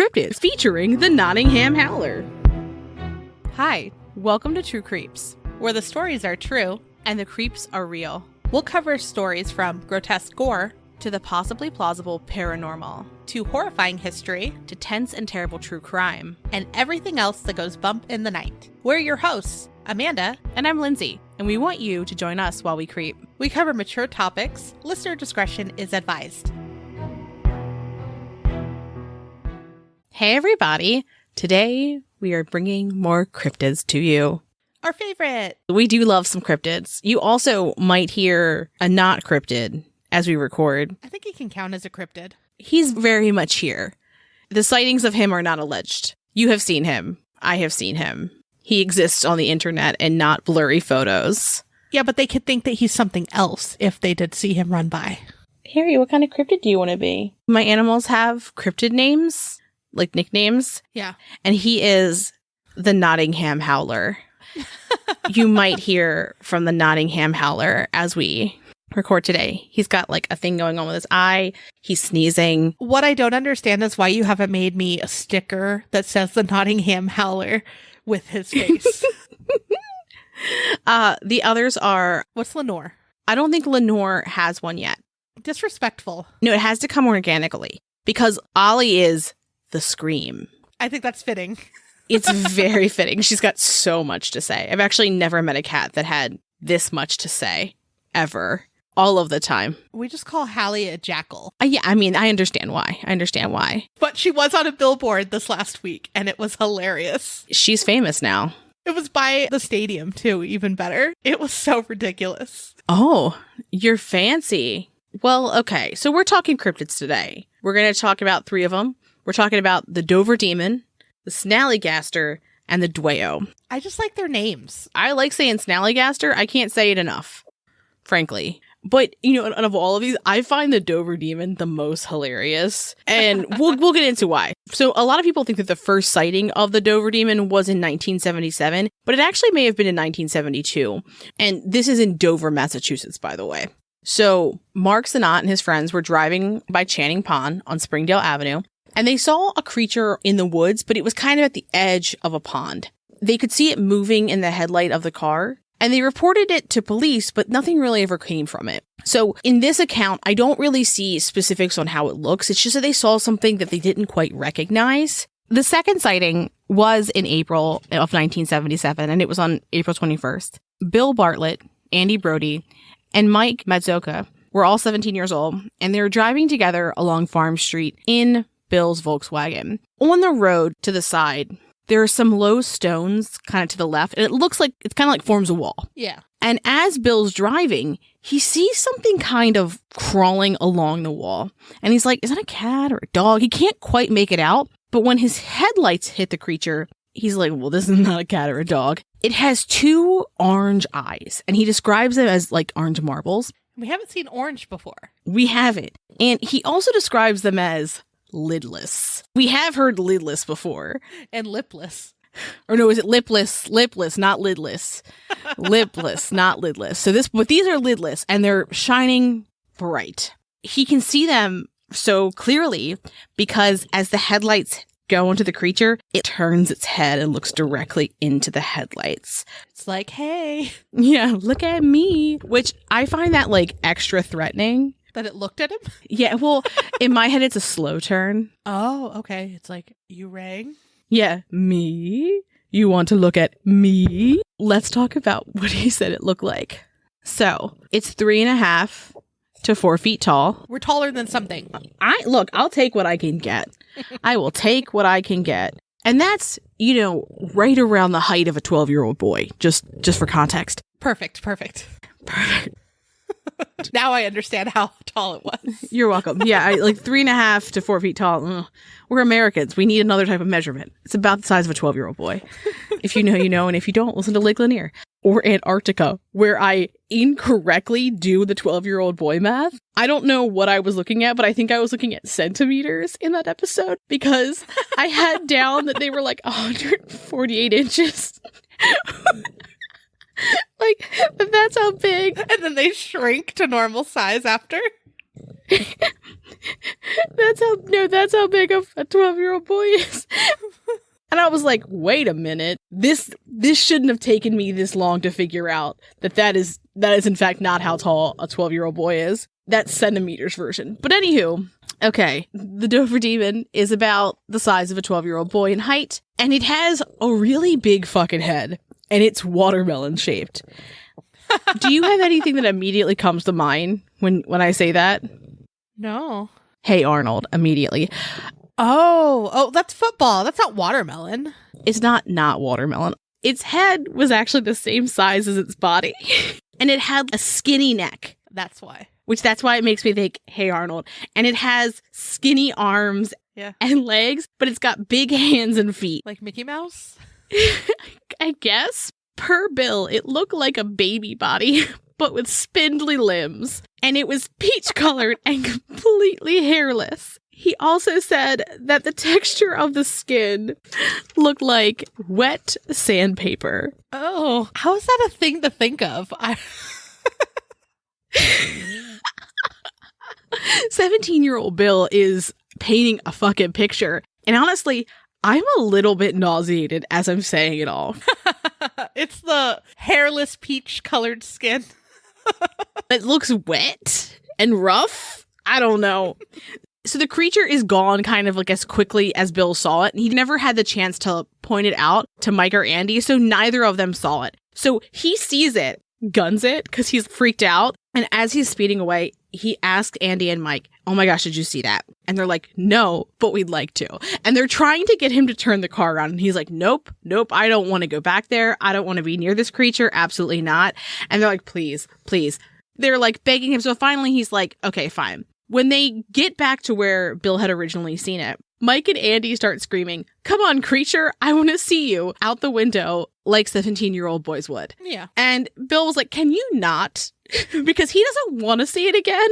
Cryptids, featuring the Nottingham Howler. Hi, welcome to True Creeps, where the stories are true and the creeps are real. We'll cover stories from grotesque gore to the possibly plausible paranormal, to horrifying history, to tense and terrible true crime, and everything else that goes bump in the night. We're your hosts, Amanda, and I'm Lindsay, and we want you to join us while we creep. We cover mature topics. Listener discretion is advised. Hey everybody! Today we are bringing more cryptids to you. Our favorite! We do love some cryptids. You also might hear a not cryptid as we record. I think he can count as a cryptid. He's very much here. The sightings of him are not alleged. You have seen him. I have seen him. He exists on the internet and not blurry photos. Yeah, but they could think that he's something else if they did see him run by. Harry, what kind of cryptid do you want to be? My animals have cryptid names, like nicknames. Yeah. And he is the Nottingham Howler. You might hear from the Nottingham Howler as we record today. He's got like a thing going on with his eye. He's sneezing. What I don't understand is why you haven't made me a sticker that says the Nottingham Howler with his face. The others are... What's Lenore? I don't think Lenore has one yet. Disrespectful. No, it has to come organically because Ollie is the scream. I think that's fitting. It's very fitting. She's got so much to say. I've actually never met a cat that had this much to say, ever, all of the time. We just call Hallie a jackal. Yeah, I mean, I understand why. But she was on a billboard this last week, and it was hilarious. She's famous now. It was by the stadium, too, even better. It was so ridiculous. Oh, you're fancy. Well, okay, so we're talking cryptids today. We're going to talk about three of them. We're talking about the Dover Demon, the Snallygaster, and the Dwayyo. I just like their names. I like saying Snallygaster. I can't say it enough, frankly. But, you know, out of all of these, I find the Dover Demon the most hilarious. And we'll get into why. So a lot of people think that the first sighting of the Dover Demon was in 1977, but it actually may have been in 1972. And this is in Dover, Massachusetts, by the way. So Mark Sinott and his friends were driving by Channing Pond on Springdale Avenue, and they saw a creature in the woods, but it was kind of at the edge of a pond. They could see it moving in the headlight of the car, and they reported it to police, but nothing really ever came from it. So in this account, I don't really see specifics on how it looks. It's just that they saw something that they didn't quite recognize. The second sighting was in April of 1977, and it was on April 21st. Bill Bartlett, Andy Brody, and Mike Madzoka were all 17 years old, and they were driving together along Farm Street in Bill's Volkswagen. On the road to the side, there are some low stones kind of to the left, and it looks like it's kind of like forms a wall. Yeah. And as Bill's driving, he sees something kind of crawling along the wall. And he's like, is that a cat or a dog? He can't quite make it out. But when his headlights hit the creature, he's like, well, this is not a cat or a dog. It has two orange eyes, and he describes them as like orange marbles. We haven't seen orange before. We haven't. And he also describes them as lidless. We have heard lidless before. And lipless. Or no, is it lipless? Lipless, not lidless. Lipless, not lidless. But these are lidless, and they're shining bright. He can see them so clearly because as the headlights go into the creature, it turns its head and looks directly into the headlights. It's like, hey. Yeah, look at me. Which I find that like extra threatening. That it looked at him? Yeah, well, in my head, it's a slow turn. Oh, okay. It's like, you rang? Yeah, me? You want to look at me? Let's talk about what he said it looked like. So, it's 3.5 to 4 feet tall. We're taller than something. I'll take what I can get. I will take what I can get. And that's, right around the height of a 12-year-old boy, just for context. Perfect. Now I understand how tall it was. You're welcome. Yeah, like 3.5 to 4 feet tall. We're Americans. We need another type of measurement. It's about the size of a 12-year-old boy. If you know, you know. And if you don't, listen to Lake Lanier. Or Antarctica, where I incorrectly do the 12-year-old boy math. I don't know what I was looking at, but I think I was looking at centimeters in that episode because I had down that they were like 148 inches. Like, that's how big. And then they shrink to normal size after. That's how big of a 12-year-old boy is. And I was like, wait a minute. This shouldn't have taken me this long to figure out that is in fact not how tall a 12-year-old boy is. That's centimeters version. But anywho, okay, the Dover Demon is about the size of a 12-year-old boy in height, and it has a really big fucking head, and it's watermelon shaped. Do you have anything that immediately comes to mind when I say that? No. Hey Arnold, immediately. Oh, that's football. That's not watermelon. It's not watermelon. Its head was actually the same size as its body, and it had a skinny neck. That's why. That's why it makes me think, Hey Arnold. And it has skinny arms and legs, but it's got big hands and feet. Like Mickey Mouse? I guess. Per Bill, it looked like a baby body, but with spindly limbs. And it was peach colored and completely hairless. He also said that the texture of the skin looked like wet sandpaper. Oh, how is that a thing to think of? 17-year-old Bill is painting a fucking picture. And honestly, I'm a little bit nauseated as I'm saying it all. It's the hairless peach colored skin. It looks wet and rough. I don't know. So the creature is gone kind of like as quickly as Bill saw it. And he never had the chance to point it out to Mike or Andy. So neither of them saw it. So he sees it, guns it because he's freaked out. And as he's speeding away, he asked Andy and Mike, oh my gosh, did you see that? And they're like, no, but we'd like to. And they're trying to get him to turn the car around. And he's like, nope, I don't want to go back there. I don't want to be near this creature. Absolutely not. And they're like, please. They're like begging him. So finally he's like, okay, fine. When they get back to where Bill had originally seen it, Mike and Andy start screaming, come on, creature, I want to see you, out the window like 17-year-old boys would. Yeah. And Bill was like, can you not? Because he doesn't want to see it again.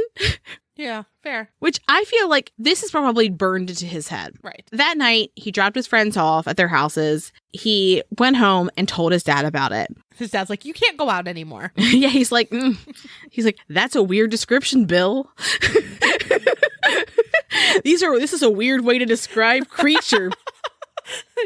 Yeah, fair. Which I feel like this is probably burned into his head. Right. That night, he dropped his friends off at their houses. He went home and told his dad about it. His dad's like, you can't go out anymore. Yeah, he's like, that's a weird description, Bill. This is a weird way to describe creature.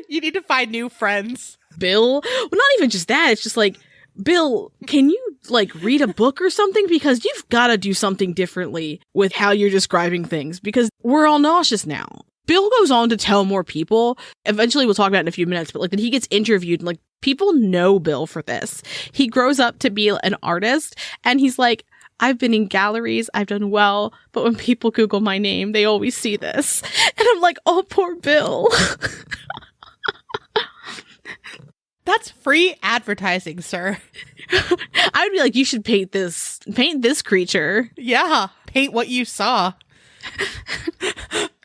You need to find new friends. Bill? Well, not even just that. It's just like, Bill, can you read a book or something? Because you've got to do something differently with how you're describing things because we're all nauseous now. Bill goes on to tell more people. Eventually, we'll talk about it in a few minutes, but then he gets interviewed and people know Bill for this. He grows up to be an artist and he's like, I've been in galleries, I've done well, but when people Google my name, they always see this. And I'm like, oh, poor Bill. That's free advertising, sir. I would be like, you should paint this creature. Yeah, paint what you saw.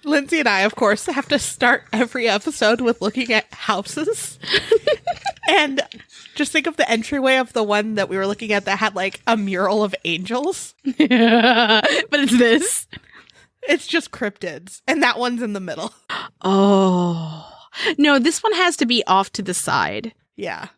Lindsay and I, of course, have to start every episode with looking at houses. And just think of the entryway of the one that we were looking at that had a mural of angels. Yeah, but it's this. It's just cryptids. And that one's in the middle. Oh. No, this one has to be off to the side. Yeah.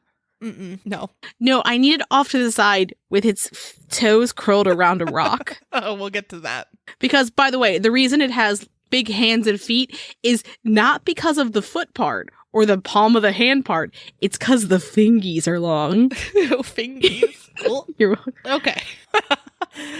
No. No, I need it off to the side with its toes curled around a rock. Oh, we'll get to that. Because, by the way, the reason it has big hands and feet is not because of the foot part or the palm of the hand part. It's because the fingies are long. Fingies. You're welcome. Okay.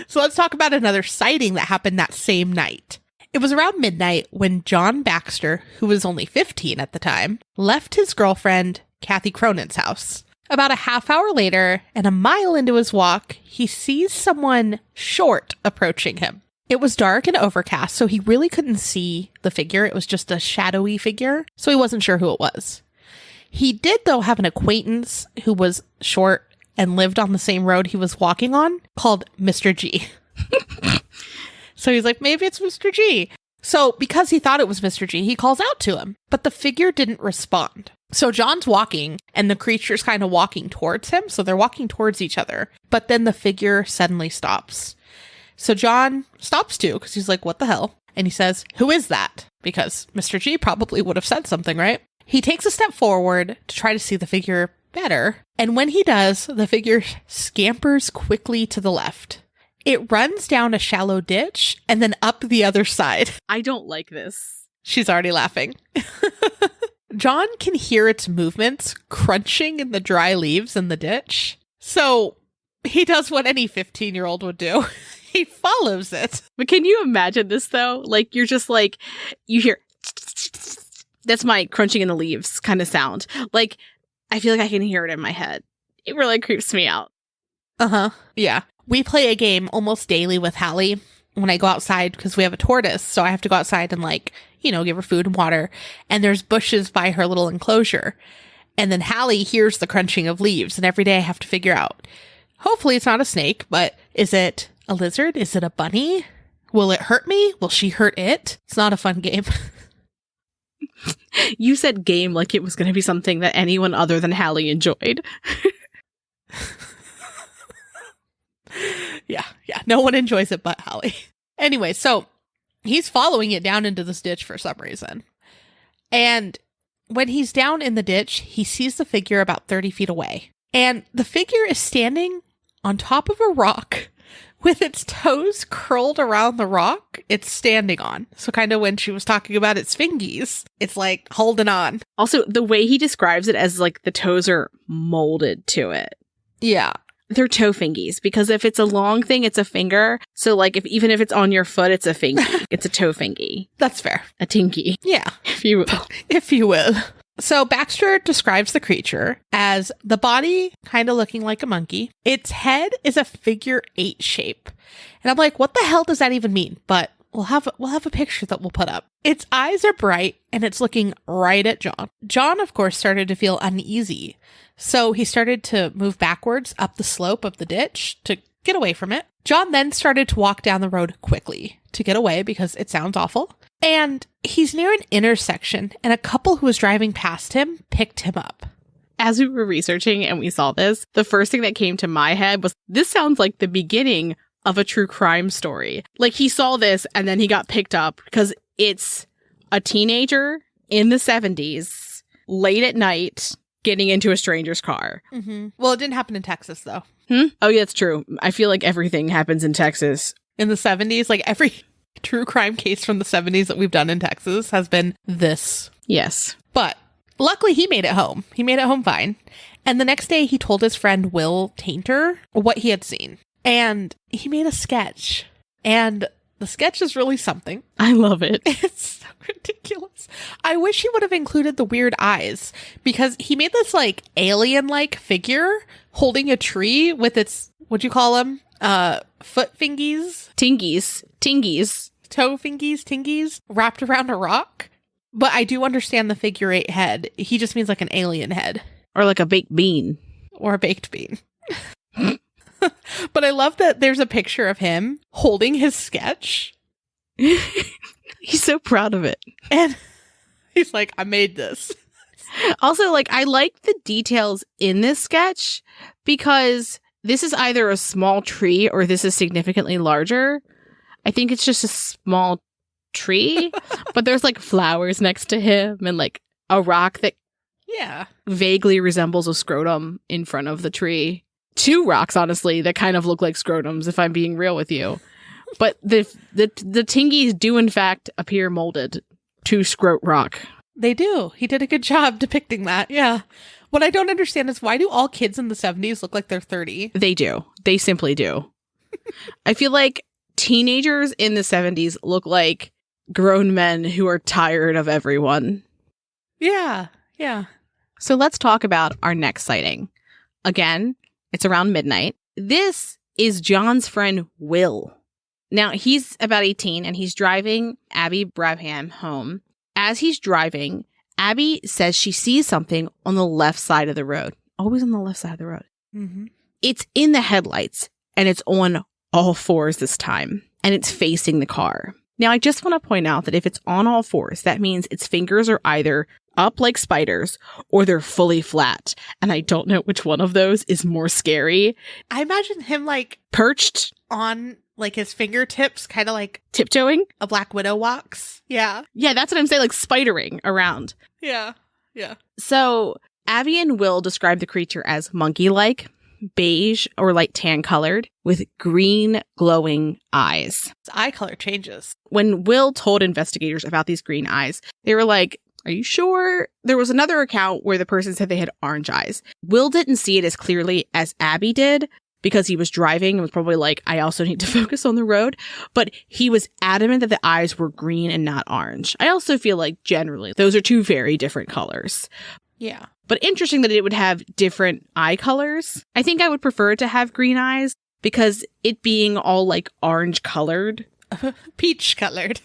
So let's talk about another sighting that happened that same night. It was around midnight when John Baxter, who was only 15 at the time, left his girlfriend, Kathy Cronin's house. About a half hour later, and a mile into his walk, he sees someone short approaching him. It was dark and overcast, so he really couldn't see the figure. It was just a shadowy figure, so he wasn't sure who it was. He did, though, have an acquaintance who was short and lived on the same road he was walking on, called Mr. G. So he's like, maybe it's Mr. G. So because he thought it was Mr. G, he calls out to him, but the figure didn't respond. So John's walking and the creature's kind of walking towards him. So they're walking towards each other, but then the figure suddenly stops. So John stops too, because he's like, what the hell? And he says, who is that? Because Mr. G probably would have said something, right? He takes a step forward to try to see the figure better. And when he does, the figure scampers quickly to the left. It runs down a shallow ditch and then up the other side. I don't like this. She's already laughing. John can hear its movements crunching in the dry leaves in the ditch. So he does what any 15-year-old would do. He follows it. But can you imagine this, though? Like, you're just like, you hear, that's my crunching in the leaves kind of sound. Like, I feel like I can hear it in my head. It really creeps me out. Uh-huh. Yeah. We play a game almost daily with Hallie when I go outside because we have a tortoise. So I have to go outside and give her food and water. And there's bushes by her little enclosure. And then Hallie hears the crunching of leaves. And every day I have to figure out, hopefully it's not a snake, but is it a lizard? Is it a bunny? Will it hurt me? Will she hurt it? It's not a fun game. You said game like it was going to be something that anyone other than Hallie enjoyed. Yeah. No one enjoys it but Hallie. Anyway, so he's following it down into this ditch for some reason. And when he's down in the ditch, he sees the figure about 30 feet away. And the figure is standing on top of a rock with its toes curled around the rock it's standing on. So kind of when she was talking about its fingies, it's like holding on. Also, the way he describes it as like the toes are molded to it. Yeah. They're toe fingies, because if it's a long thing, it's a finger. So like even if it's on your foot, it's a fingy. It's a toe fingy. That's fair. A tinky. Yeah. If you will. If you will. So Baxter describes the creature as the body kind of looking like a monkey. Its head is a figure 8 shape. And I'm like, what the hell does that even mean? But we'll have a picture that we'll put up. Its eyes are bright and it's looking right at John. John, of course, started to feel uneasy. So he started to move backwards up the slope of the ditch to get away from it. John then started to walk down the road quickly to get away because it sounds awful. And he's near an intersection and a couple who was driving past him picked him up. As we were researching and we saw this, the first thing that came to my head was, this sounds like the beginning of a true crime story. Like he saw this and then he got picked up because it's a teenager in the 70s, late at night, getting into a stranger's car. Mm-hmm. Well, it didn't happen in Texas, though. Oh, yeah, that's true. I feel like everything happens in Texas. In the 70s, like every true crime case from the 70s that we've done in Texas has been this. Yes. But luckily, he made it home. He made it home fine. And the next day, he told his friend Will Tainter what he had seen. And he made a sketch. And the sketch is really something. I love it. It's so ridiculous. I wish he would have included the weird eyes because he made this like alien-like figure holding a tree with its, what'd you call them? Foot fingies? Tingies. Toe fingies, tingies, wrapped around a rock. But I do understand the figure 8 head. He just means like an alien head. Or like a baked bean. Or a baked bean. But I love that there's a picture of him holding his sketch. He's so proud of it. And he's like, I made this. Also, like, I like the details in this sketch because this is either a small tree or this is significantly larger. I think it's just a small tree, but there's like flowers next to him and like a rock that vaguely resembles a scrotum in front of the tree. 2 rocks, honestly, that kind of look like scrotums, if I'm being real with you. But the tingies do, in fact, appear molded to scrot rock. They do. He did a good job depicting that. Yeah. What I don't understand is why do all kids in the 70s look like they're 30? They do. They simply do. I feel like teenagers in the 70s look like grown men who are tired of everyone. Yeah. Yeah. So let's talk about our next sighting. Again, it's around midnight. This is John's friend, Will. Now, he's about 18 and he's driving Abby Brabham home. As he's driving, Abby says she sees something on the left side of the road. Always on the left side of the road. Mm-hmm. It's in the headlights and it's on all 4s this time. And it's facing the car. Now, I just want to point out that if it's on all 4s, that means its fingers are either up like spiders or they're fully flat. And I don't know which one of those is more scary. I imagine him like perched on like his fingertips, kind of like tiptoeing. A Black Widow walks. Yeah. Yeah, that's what I'm saying, like spidering around. Yeah. Yeah. So Abby and Will describe the creature as monkey-like. beige or light tan colored with green glowing eyes. Its eye color changes. When Will told investigators about these green eyes, they were like, are you sure? There was another account where the person said they had orange eyes. Will didn't see it as clearly as Abby did because he was driving and was probably like, I also need to focus on the road. But he was adamant that the eyes were green and not orange. I also feel like generally those are two very different colors. Yeah. But interesting that it would have different eye colors. I think I would prefer it to have green eyes because it being all like orange colored. Peach colored.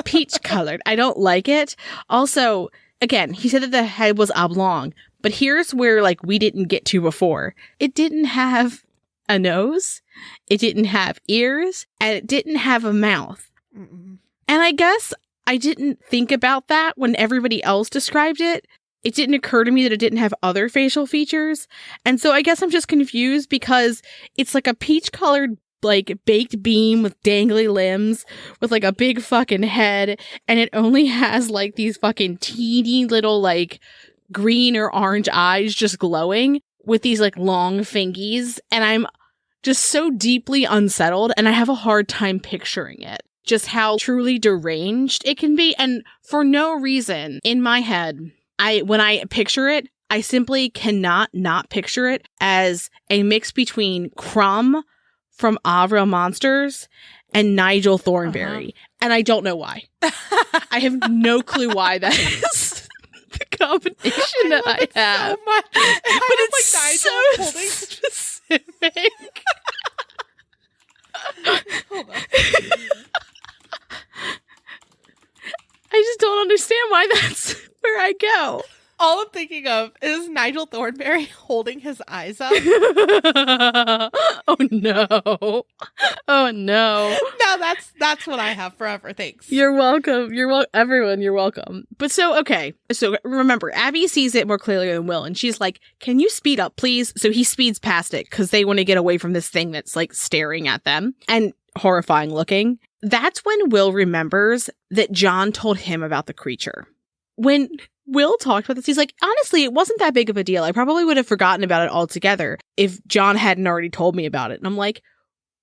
Peach colored. I don't like it. Also, again, he said that the head was oblong, but here's where like we didn't get to before. It didn't have a nose, it didn't have ears, and it didn't have a mouth. Mm-mm. And I guess I didn't think about that when everybody else described it. It didn't occur to me that it didn't have other facial features. And so I guess I'm just confused because it's like a peach colored like baked bean with dangly limbs with like a big fucking head, and it only has like these fucking teeny little like green or orange eyes just glowing with these like long fingies, and I'm just so deeply unsettled and I have a hard time picturing it. Just how truly deranged it can be, and for no reason in my head, when I picture it, I simply cannot not picture it as a mix between Crumb from Avra Monsters and Nigel Thornberry. And I don't know why. I have no clue why that is the combination that I have. So much. But it's like so holding specific. Hold on. I just don't understand why that's where I go. All I'm thinking of is Nigel Thornberry holding his eyes up. Oh no. Oh no. No, that's what I have forever. Thanks. You're welcome. Everyone, you're welcome. But okay. So remember, Abby sees it more clearly than Will, and she's like, can you speed up, please? So he speeds past it because they want to get away from this thing that's like staring at them and horrifying looking. That's when Will remembers that John told him about the creature. When Will talked about this, he's like, honestly, it wasn't that big of a deal. I probably would have forgotten about it altogether if John hadn't already told me about it. And I'm like,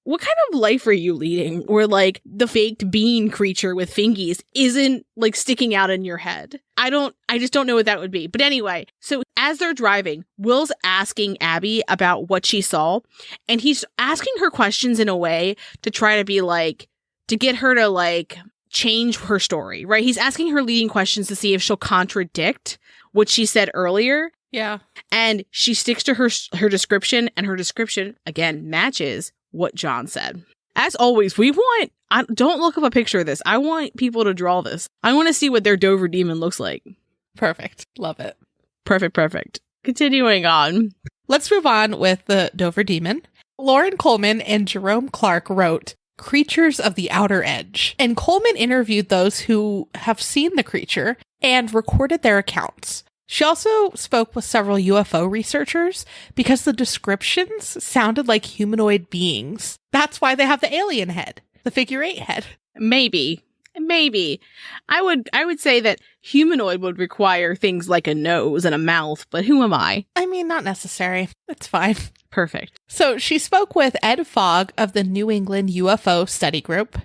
what kind of life are you leading where like the faked bean creature with fingies isn't like sticking out in your head? I just don't know what that would be. But anyway, so as they're driving, Will's asking Abby about what she saw, and he's asking her questions in a way to try to be like, to get her to like change her story, right? He's asking her leading questions to see if she'll contradict what she said earlier. Yeah. And she sticks to her description, and her description, again, matches what John said. As always, don't look up a picture of this. I want people to draw this. I want to see what their Dover demon looks like. Perfect. Love it. Perfect. Continuing on. Let's move on with the Dover demon. Lauren Coleman and Jerome Clark wrote Creatures of the Outer Edge, and Coleman interviewed those who have seen the creature and recorded their accounts. She also spoke with several UFO researchers because the descriptions sounded like humanoid beings. That's why they have the alien head, the figure 8 head. Maybe. I would say that humanoid would require things like a nose and a mouth, but who am I? I mean, not necessary. It's fine. Perfect. So she spoke with Ed Fogg of the New England UFO Study Group,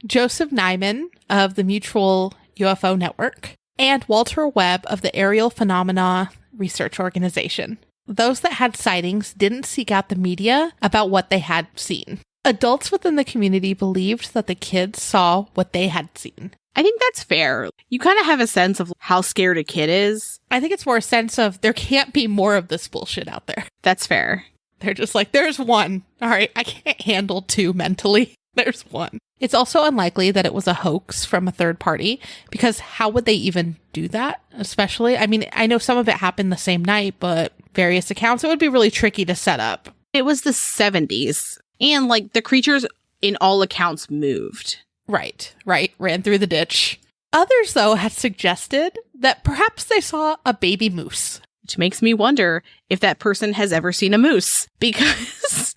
Joseph Nyman of the Mutual UFO Network, and Walter Webb of the Aerial Phenomena Research Organization. Those that had sightings didn't seek out the media about what they had seen. Adults within the community believed that the kids saw what they had seen. I think that's fair. You kind of have a sense of how scared a kid is. I think it's more a sense of there can't be more of this bullshit out there. That's fair. They're just like, there's one. All right, I can't handle two mentally. There's one. It's also unlikely that it was a hoax from a third party, because how would they even do that? Especially, I mean, I know some of it happened the same night, but various accounts, it would be really tricky to set up. It was the 70s, and like the creatures in all accounts moved. Right. Ran through the ditch. Others, though, had suggested that perhaps they saw a baby moose. Which makes me wonder if that person has ever seen a moose, because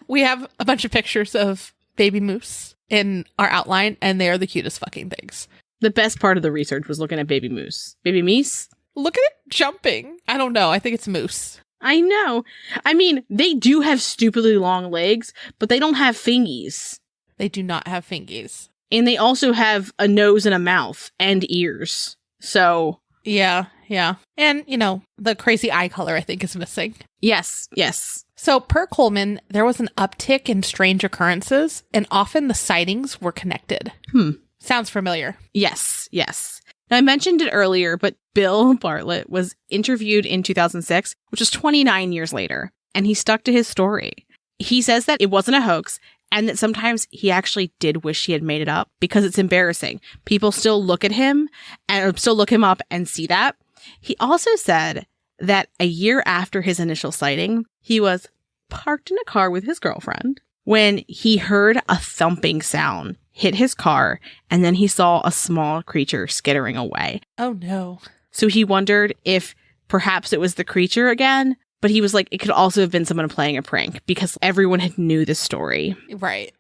we have a bunch of pictures of baby moose in our outline, and they are the cutest fucking things. The best part of the research was looking at baby moose. Baby meese? Look at it jumping. I don't know. I think it's moose. I know. I mean, they do have stupidly long legs, but they don't have fingies. They do not have fingies. And they also have a nose and a mouth and ears. So... Yeah. And, the crazy eye color, I think, is missing. Yes. So, per Coleman, there was an uptick in strange occurrences, and often the sightings were connected. Sounds familiar. Yes. Now, I mentioned it earlier, but Bill Bartlett was interviewed in 2006, which was 29 years later, and he stuck to his story. He says that it wasn't a hoax, and that sometimes he actually did wish he had made it up because it's embarrassing. People still look at him and still look him up and see that. He also said that a year after his initial sighting, he was parked in a car with his girlfriend when he heard a thumping sound hit his car, and then he saw a small creature skittering away. Oh, no. So he wondered if perhaps it was the creature again, but he was like, it could also have been someone playing a prank because everyone had knew this story. Right.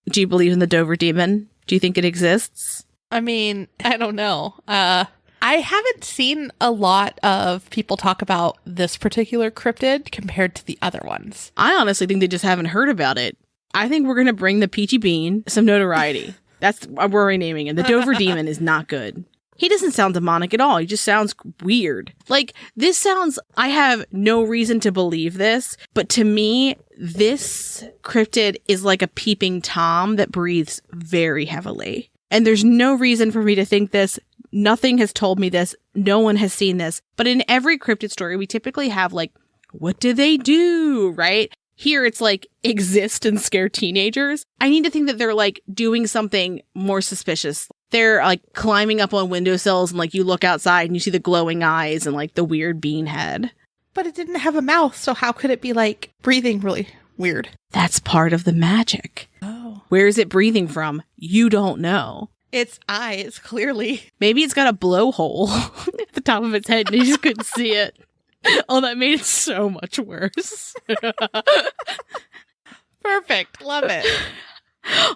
Do you believe in the Dover demon? Do you think it exists? I mean, I don't know. I haven't seen a lot of people talk about this particular cryptid compared to the other ones. I honestly think they just haven't heard about it. I think we're going to bring the Peachy Bean some notoriety. That's what we're renaming it. The Dover demon is not good. He doesn't sound demonic at all. He just sounds weird. Like, this sounds, I have no reason to believe this, but to me, this cryptid is like a peeping Tom that breathes very heavily. And there's no reason for me to think this. Nothing has told me this. No one has seen this. But in every cryptid story, we typically have like, what do they do? Right? Here, it's like, exist and scare teenagers. I need to think that they're like doing something more suspicious. They're like climbing up on windowsills and like you look outside and you see the glowing eyes and like the weird bean head. But it didn't have a mouth, so how could it be like breathing really weird? That's part of the magic. Oh. Where is it breathing from? You don't know. Its eyes, clearly. Maybe it's got a blowhole at the top of its head and you just couldn't see it. Oh, that made it so much worse. Perfect. Love it.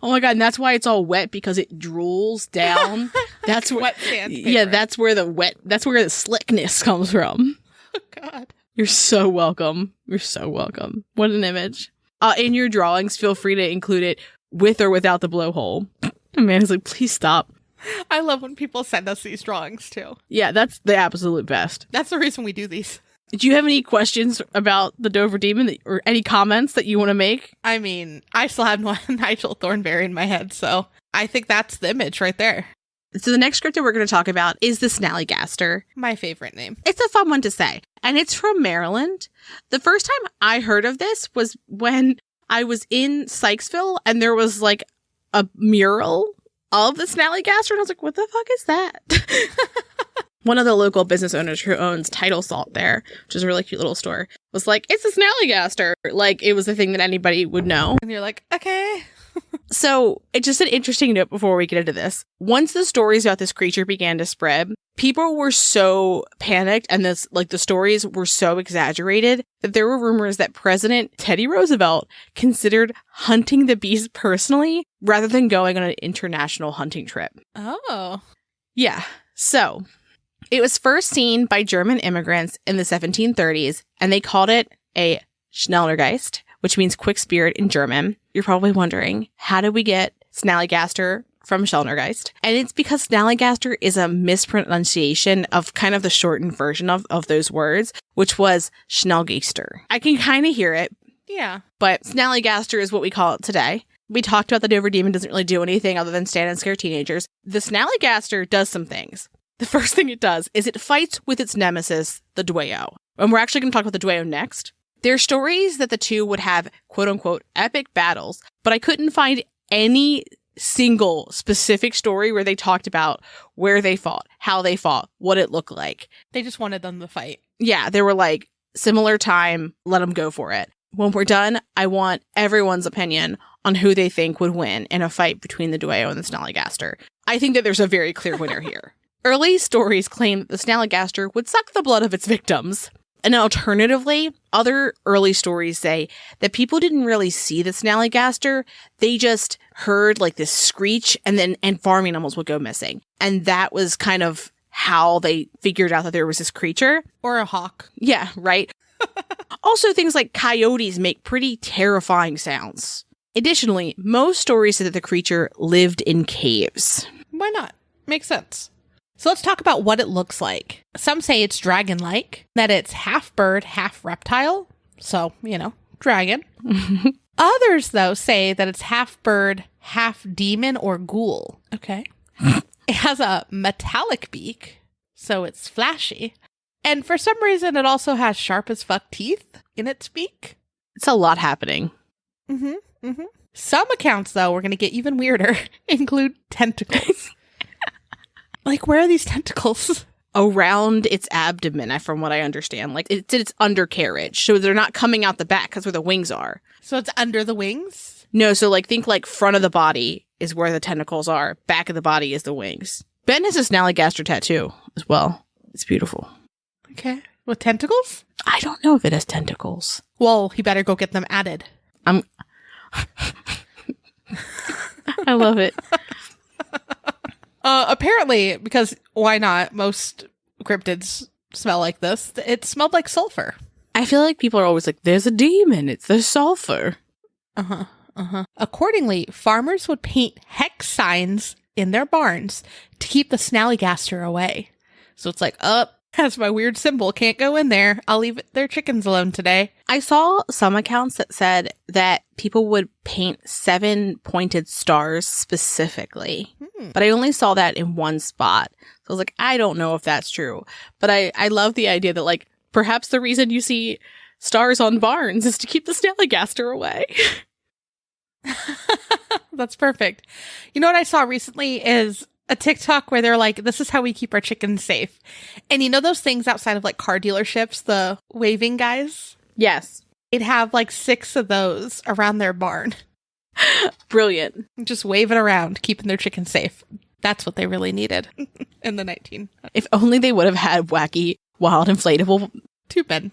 Oh my God. And that's why it's all wet, because it drools down. That's where, wet sandpaper. Yeah, that's where the slickness comes from. Oh God. You're so welcome. You're so welcome. What an image. In your drawings, feel free to include it with or without the blowhole. Amanda's like, please stop. I love when people send us these drawings too. Yeah, that's the absolute best. That's the reason we do these. Do you have any questions about the Dover demon or any comments that you want to make? I mean, I still have Nigel Thornberry in my head, so I think that's the image right there. So the next cryptid we're going to talk about is the Snallygaster. My favorite name. It's a fun one to say, and it's from Maryland. The first time I heard of this was when I was in Sykesville, and there was like a mural of the Snallygaster, and I was like, what the fuck is that? One of the local business owners who owns Tidal Salt there, which is a really cute little store, was like, it's a Snallygaster. Like, it was a thing that anybody would know. And you're like, okay. So, it's just an interesting note before we get into this. Once the stories about this creature began to spread, people were so panicked and the stories were so exaggerated that there were rumors that President Teddy Roosevelt considered hunting the beast personally rather than going on an international hunting trip. Oh. Yeah. So, it was first seen by German immigrants in the 1730s, and they called it a Schnellnergeist, which means quick spirit in German. You're probably wondering, how did we get Snallygaster from Schnellnergeist? And it's because Snallygaster is a mispronunciation of kind of the shortened version of those words, which was Schnellgaster. I can kind of hear it. Yeah. But Snallygaster is what we call it today. We talked about the Dover demon doesn't really do anything other than stand and scare teenagers. The Snallygaster does some things. The first thing it does is it fights with its nemesis, the Dwayyo. And we're actually going to talk about the Dwayyo next. There are stories that the two would have, quote unquote, epic battles, but I couldn't find any single specific story where they talked about where they fought, how they fought, what it looked like. They just wanted them to fight. Yeah, they were like, similar time, let them go for it. When we're done, I want everyone's opinion on who they think would win in a fight between the Dwayyo and the Snallygaster. I think that there's a very clear winner here. Early stories claim that the Snallygaster would suck the blood of its victims. And alternatively, other early stories say that people didn't really see the Snallygaster. They just heard like this screech and farm animals would go missing. And that was kind of how they figured out that there was this creature. Or a hawk. Yeah, right. Also, things like coyotes make pretty terrifying sounds. Additionally, most stories say that the creature lived in caves. Why not? Makes sense. So let's talk about what it looks like. Some say it's dragon-like, that it's half bird, half reptile. So, dragon. Others, though, say that it's half bird, half demon or ghoul. Okay. It has a metallic beak, so it's flashy. And for some reason, it also has sharp as fuck teeth in its beak. It's a lot happening. Some accounts, though, we're going to get even weirder, include tentacles. Like, where are these tentacles? Around its abdomen, from what I understand. Like, it's its undercarriage. So they're not coming out the back because where the wings are. So it's under the wings? No, so think front of the body is where the tentacles are. Back of the body is the wings. Ben has a Snallygaster tattoo as well. It's beautiful. Okay. With tentacles? I don't know if it has tentacles. Well, he better go get them added. I love it. Apparently, because why not? Most cryptids smell like this. It smelled like sulfur. I feel like people are always like, there's a demon. It's the sulfur. Accordingly, farmers would paint hex signs in their barns to keep the Snallygaster away. So it's like, that's my weird symbol. Can't go in there. I'll leave their chickens alone today. I saw some accounts that said that people would paint 7 pointed stars specifically. But I only saw that in one spot. So I was like, I don't know if that's true. But I love the idea that perhaps the reason you see stars on barns is to keep the Snallygaster away. That's perfect. You know what I saw recently is a TikTok where they're like, this is how we keep our chickens safe. And you know those things outside of car dealerships, the waving guys? Yes. They'd have 6 of those around their barn. Brilliant. Just waving around, keeping their chickens safe. That's what they really needed in the 1900s. If only they would have had wacky, wild, inflatable tube.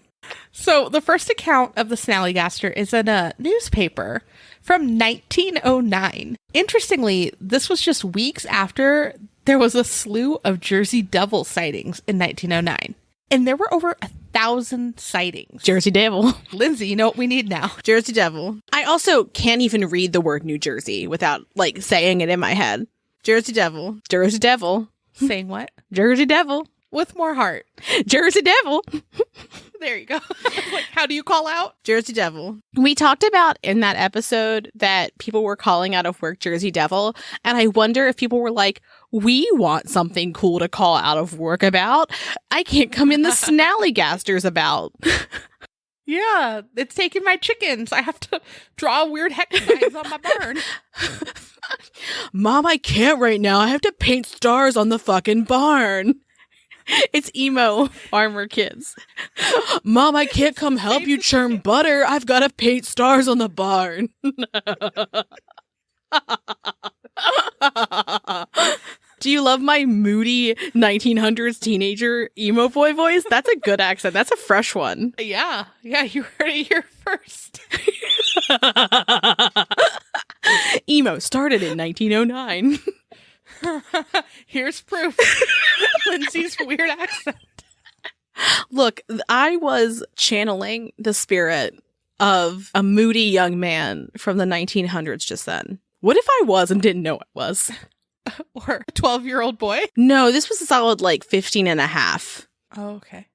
So the first account of the Snallygaster is in a newspaper from 1909. Interestingly, this was just weeks after there was a slew of Jersey Devil sightings in 1909. And there were over 1,000 sightings. Jersey Devil. Lindsay, you know what we need now. Jersey Devil. I also can't even read the word New Jersey without saying it in my head. Jersey Devil. Jersey Devil. Saying what? Jersey Devil. With more heart. Jersey Devil. There you go. How do you call out? Jersey Devil. We talked about in that episode that people were calling out of work Jersey Devil. And I wonder if people were like, we want something cool to call out of work about. I can't come in the Snallygaster's about. Yeah, it's taking my chickens. I have to draw weird hex signs on my barn. Mom, I can't right now. I have to paint stars on the fucking barn. It's emo farmer kids. Mom, I can't come help you churn butter. I've got to paint stars on the barn. Do you love my moody 1900s teenager emo boy voice? That's a good accent. That's a fresh one. Yeah, you heard it here first. Emo started in 1909. Here's proof. Lindsay's weird accent. Look, I was channeling the spirit of a moody young man from the 1900s just then. What if I was and didn't know I was? Or a 12-year-old boy? No, this was a solid 15 and a half. Oh, okay.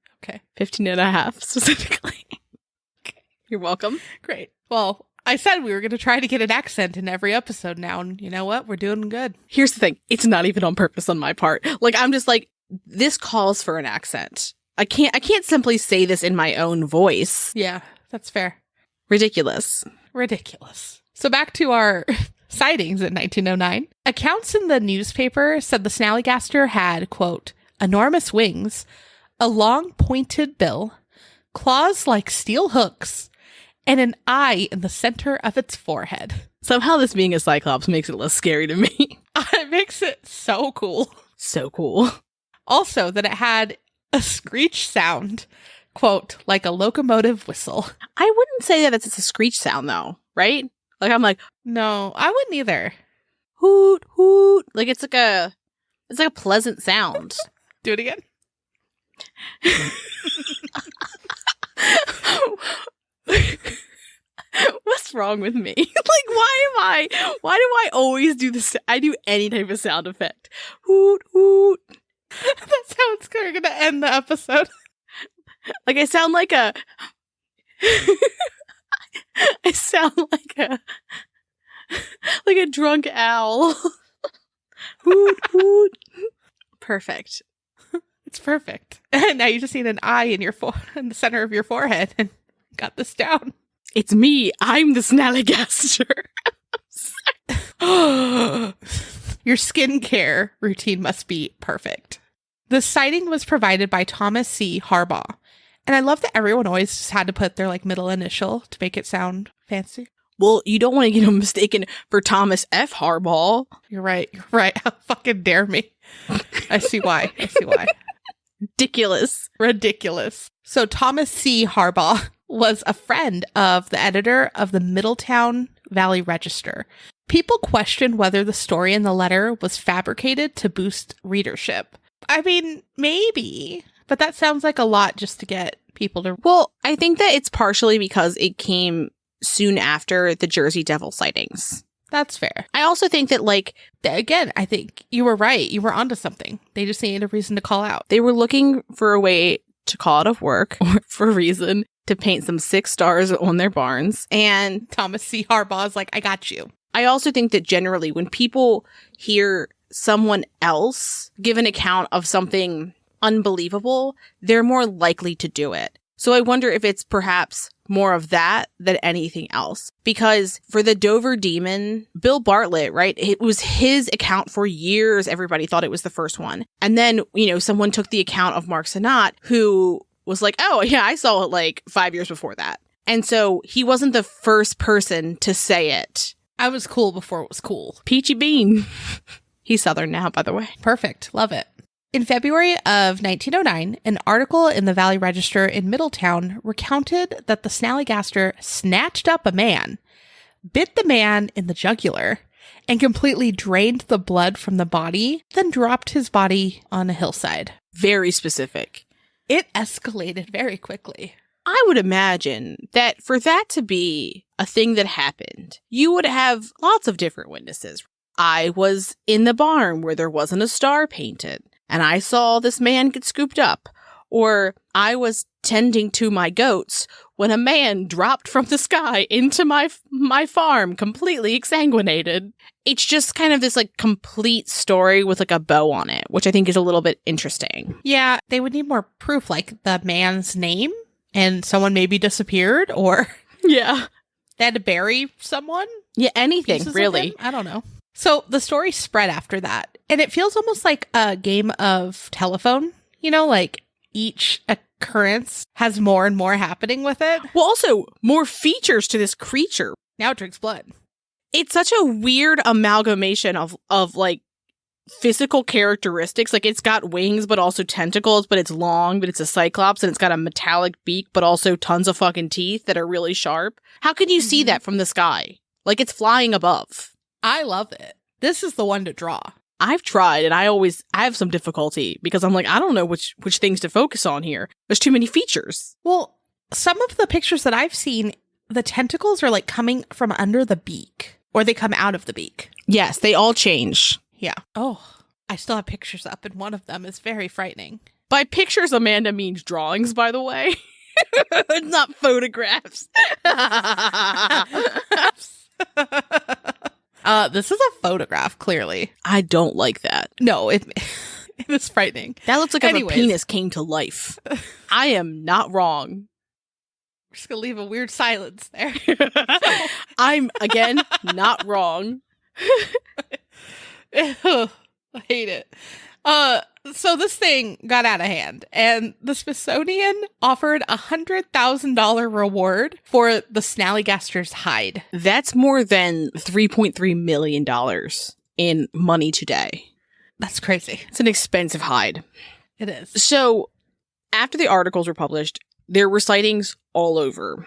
15 and a half specifically. You're welcome. Great. Well, I said we were going to try to get an accent in every episode now, and you know what? We're doing good. Here's the thing. It's not even on purpose on my part. I'm just this calls for an accent. I can't simply say this in my own voice. Yeah, that's fair. Ridiculous. So back to our sightings in 1909. Accounts in the newspaper said the Snallygaster had, quote, enormous wings, a long pointed bill, claws like steel hooks, and an eye in the center of its forehead. Somehow this being a cyclops makes it less scary to me. It makes it so cool. So cool. Also, that it had a screech sound, quote, like a locomotive whistle. I wouldn't say that it's a screech sound, though, right? I'm like, no, I wouldn't either. Hoot, hoot. It's like a pleasant sound. Do it again. wrong with me? Like, why do I always do this? I do any type of sound effect. Hoot, hoot. That's how it's going to end the episode. Like, I sound like a... I sound like a drunk owl. Hoot, hoot. Perfect. It's perfect. And now you just need an eye in in the center of your forehead and got this down. It's me. I'm the Snallygaster. Your skincare routine must be perfect. The sighting was provided by Thomas C. Harbaugh. And I love that everyone always just had to put their like middle initial to make it sound fancy. Well, you don't want to get him mistaken for Thomas F. Harbaugh. You're right. You're right. How fucking dare me. I see why. Ridiculous. So Thomas C. Harbaugh was a friend of the editor of the Middletown Valley Register. People questioned whether the story in the letter was fabricated to boost readership. I mean, maybe, but that sounds like a lot just to get people to... Well, I think that it's partially because it came soon after the Jersey Devil sightings. That's fair. I also think that, like... Again, I think you were right. You were onto something. They just needed a reason to call out. They were looking for a way to call out of work, or for a reason to paint some 6 stars on their barns. And Thomas C. Harbaugh is like, I got you. I also think that generally when people hear someone else give an account of something unbelievable, they're more likely to do it. So I wonder if it's perhaps more of that than anything else. Because for the Dover Demon, Bill Bartlett, right? It was his account for years. Everybody thought it was the first one. And then, someone took the account of Mark Sinat, who was like, oh, yeah, I saw it like 5 years before that. And so he wasn't the first person to say it. I was cool before it was cool. Peachy Bean. He's Southern now, by the way. Perfect. Love it. In February of 1909, an article in the Valley Register in Middletown recounted that the Snallygaster snatched up a man, bit the man in the jugular, and completely drained the blood from the body, then dropped his body on a hillside. Very specific. It escalated very quickly. I would imagine that for that to be a thing that happened, you would have lots of different witnesses. I was in the barn where there wasn't a star painted, and I saw this man get scooped up. Or I was tending to my goats when a man dropped from the sky into my farm, completely exsanguinated. It's just kind of this like complete story with like a bow on it, which I think is a little bit interesting. Yeah, they would need more proof, like the man's name and someone maybe disappeared, or yeah, they had to bury someone. Yeah, anything really. I don't know. So the story spread after that, and it feels almost like a game of telephone, like each occurrence has more and more happening with it. Well, also more features to this creature. Now it drinks blood. It's such a weird amalgamation of like physical characteristics. Like it's got wings, but also tentacles, but it's long, but it's a cyclops, and it's got a metallic beak, but also tons of fucking teeth that are really sharp. How can you see that from the sky? Like it's flying above. I love it. This is the one to draw. I've tried, and I have some difficulty because I'm like, I don't know which things to focus on here. There's too many features. Well, some of the pictures that I've seen, the tentacles are like coming from under the beak, or they come out of the beak. Yes, they all change. Yeah. Oh, I still have pictures up, and one of them is very frightening. By pictures, Amanda means drawings, by the way. Not photographs. This is a photograph, clearly. I don't like that. No, it is frightening. That looks like if a penis came to life. I am not wrong. We're just going to leave a weird silence there. I'm, again, not wrong. I hate it. So this thing got out of hand, and the Smithsonian offered a $100,000 reward for the Snallygaster's hide. That's more than $3.3 million in money today. That's crazy. It's an expensive hide. It is. So after the articles were published, there were sightings all over.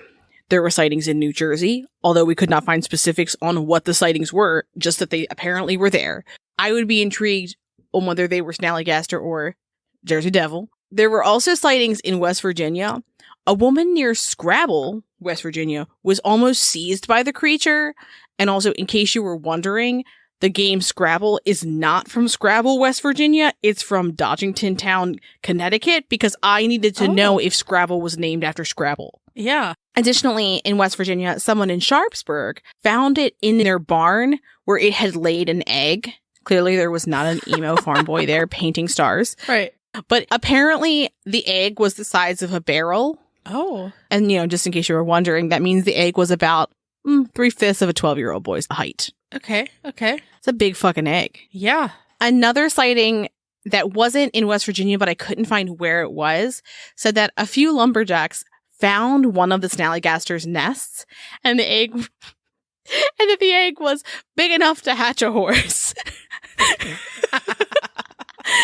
There were sightings in New Jersey, although we could not find specifics on what the sightings were, just that they apparently were there. I would be intrigued on whether they were Snallygaster or Jersey Devil. There were also sightings in West Virginia. A woman near Scrabble West Virginia, was almost seized by the creature. And also, in case you were wondering, the game Scrabble is not from Scrabble, West Virginia. It's from Dodgington Town, Connecticut, because I needed to know if Scrabble was named after Scrabble. Yeah. Additionally, in West Virginia, someone in Sharpsburg found it in their barn where it had laid an egg. Clearly, there was not an emo farm boy there painting stars. Right. But apparently, the egg was the size of a barrel. Oh. And, just in case you were wondering, that means the egg was about 3/5 of a 12-year-old boy's height. Okay. It's a big fucking egg. Yeah. Another sighting that wasn't in West Virginia, but I couldn't find where it was, said that a few lumberjacks found one of the Snallygaster's nests, and the egg was big enough to hatch a horse.